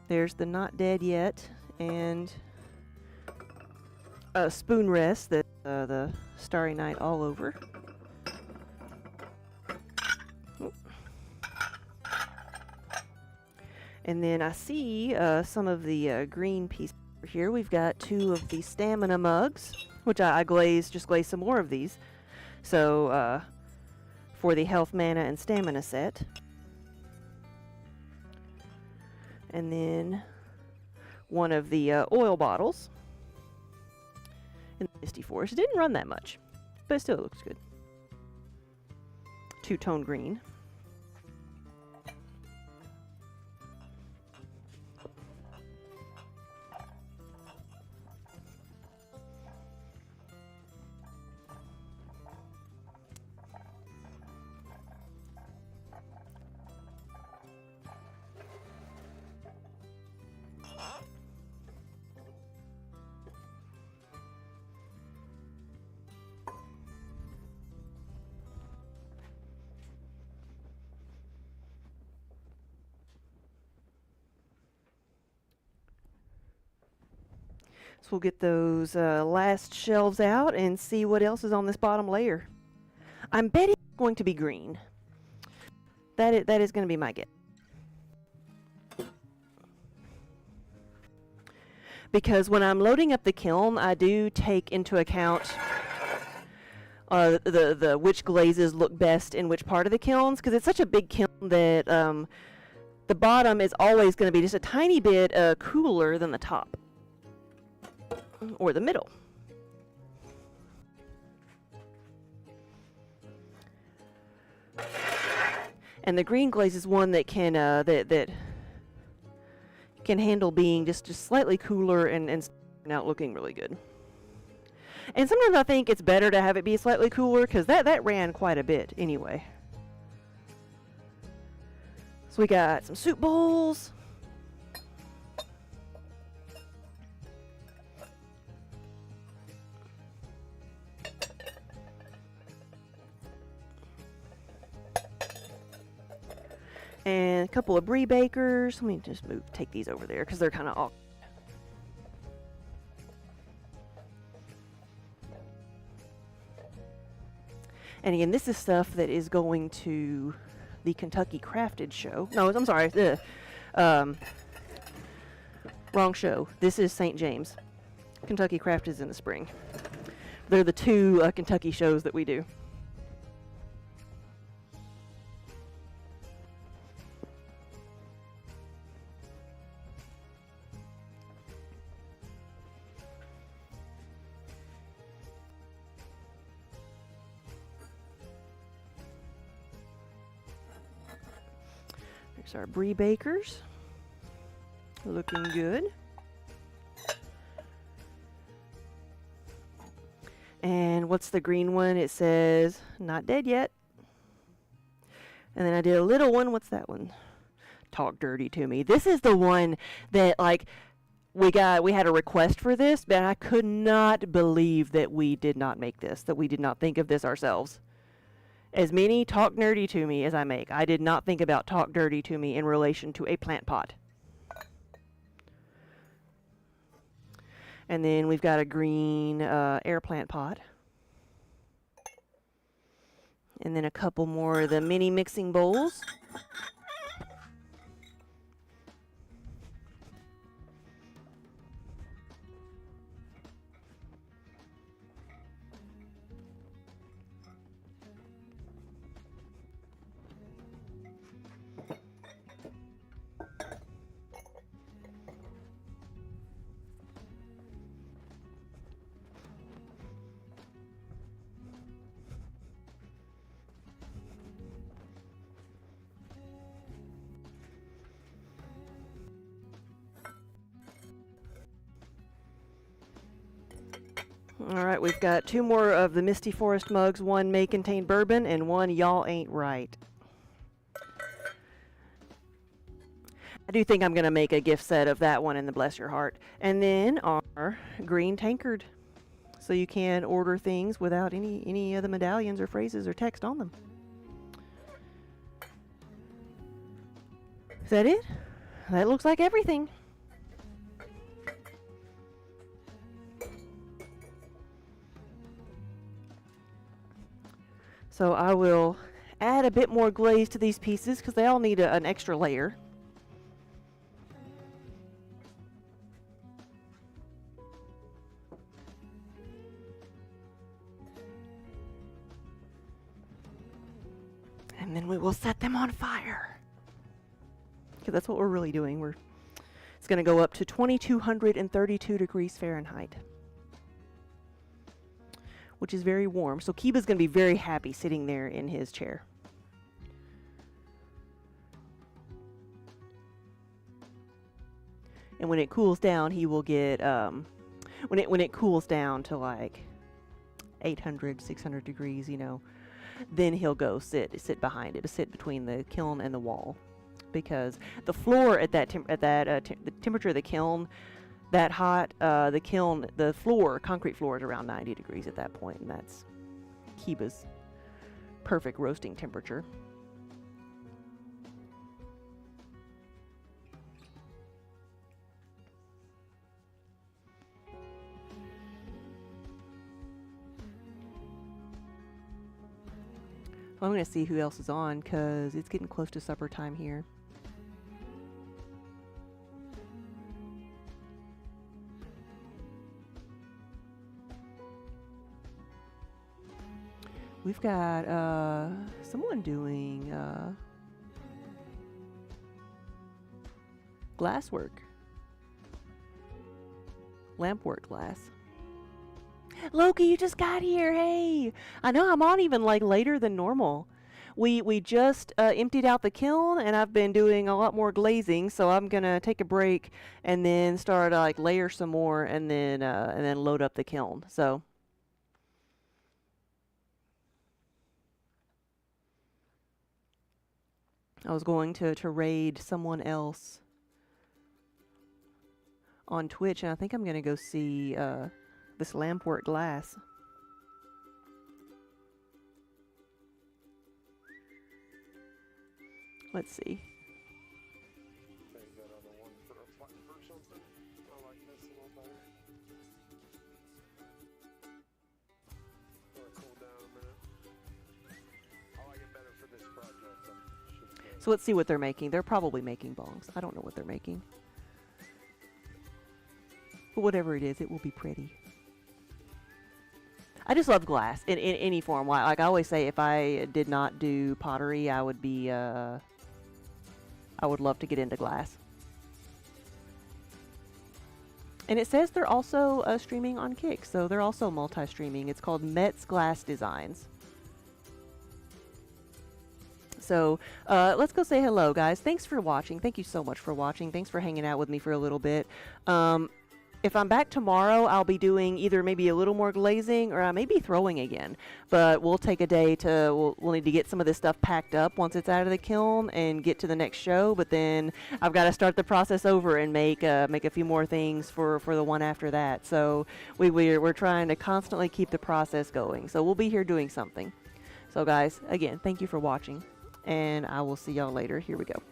There's the not dead yet, and a spoon rest that the Starry Night all over. Oop. And then I see some of the green pieces here. We've got 2 of the stamina mugs, which I just glazed some more of these. So for the health, mana, and stamina set. And then 1 of the oil bottles in the Misty Forest. It didn't run that much, but it still looks good. 2-tone green. So we'll get those last shelves out and see what else is on this bottom layer. I'm betting it's going to be green. That is going to be my guess. Because when I'm loading up the kiln, I do take into account the which glazes look best in which part of the kilns, because it's such a big kiln that the bottom is always going to be just a tiny bit cooler than the top. Or the middle. And the green glaze is one that can that can handle being just slightly cooler and out looking really good. And sometimes I think it's better to have it be slightly cooler, because that ran quite a bit anyway. So we got some soup bowls. And a couple of brie bakers. Let me just take these over there because they're kind of awkward. And again, this is stuff that is going to the Kentucky Crafted show. No, I'm sorry. Wrong show. This is St. James. Kentucky Craft is in the spring. They're the 2 Kentucky shows that we do. There's our brie bakers. Looking good. And what's the green one? It says, not dead yet. And then I did a little one. What's that one? Talk dirty to me. This is the one that, like, we had a request for this, but I could not believe that we did not make this, that we did not think of this ourselves. As many talk nerdy to me as I make, I did not think about talk dirty to me in relation to a plant pot. And then we've got a green air plant pot. And then a couple more of the mini mixing bowls. All right, we've got 2 more of the Misty Forest mugs. One may contain bourbon and one y'all ain't right. I do think I'm going to make a gift set of that one and the Bless Your Heart. And then our green tankard. So you can order things without any of the medallions or phrases or text on them. Is that it? That looks like everything. So I will add a bit more glaze to these pieces because they all need an extra layer. And then we will set them on fire. Because that's what we're really doing. It's going to go up to 2232 degrees Fahrenheit. Which is very warm. So Kiba's going to be very happy sitting there in his chair. And when it cools down, he will get, when it cools down to like 800, 600 degrees, you know, then he'll go sit behind it, sit between the kiln and the wall. Because the floor at the temperature of the kiln, that hot, the concrete floor is around 90 degrees at that point, and that's Kiba's perfect roasting temperature. So I'm going to see who else is on, because it's getting close to supper time here. We've got someone doing glasswork. Lampwork glass. Loki, you just got here. Hey, I know I'm on even like later than normal. We just emptied out the kiln, and I've been doing a lot more glazing, so I'm gonna take a break and then start like layer some more, and then load up the kiln. So. I was going to raid someone else on Twitch, and I think I'm going to go see this lampwork glass. Let's see. So let's see what they're making. They're probably making bongs. I don't know what they're making. But whatever it is, it will be pretty. I just love glass in any form. Like I always say, if I did not do pottery, I would be, I would love to get into glass. And it says they're also streaming on Kick, so they're also multi-streaming. It's called Metz Glass Designs. So let's go say hello, guys. Thanks for watching. Thank you so much for watching. Thanks for hanging out with me for a little bit. If I'm back tomorrow, I'll be doing either maybe a little more glazing, or I may be throwing again. But we'll take a day to, we'll need to get some of this stuff packed up once it's out of the kiln and get to the next show. But then I've got to start the process over and make a few more things for the one after that. So we're trying to constantly keep the process going. So we'll be here doing something. So guys, again, thank you for watching, and I will see y'all later. Here we go.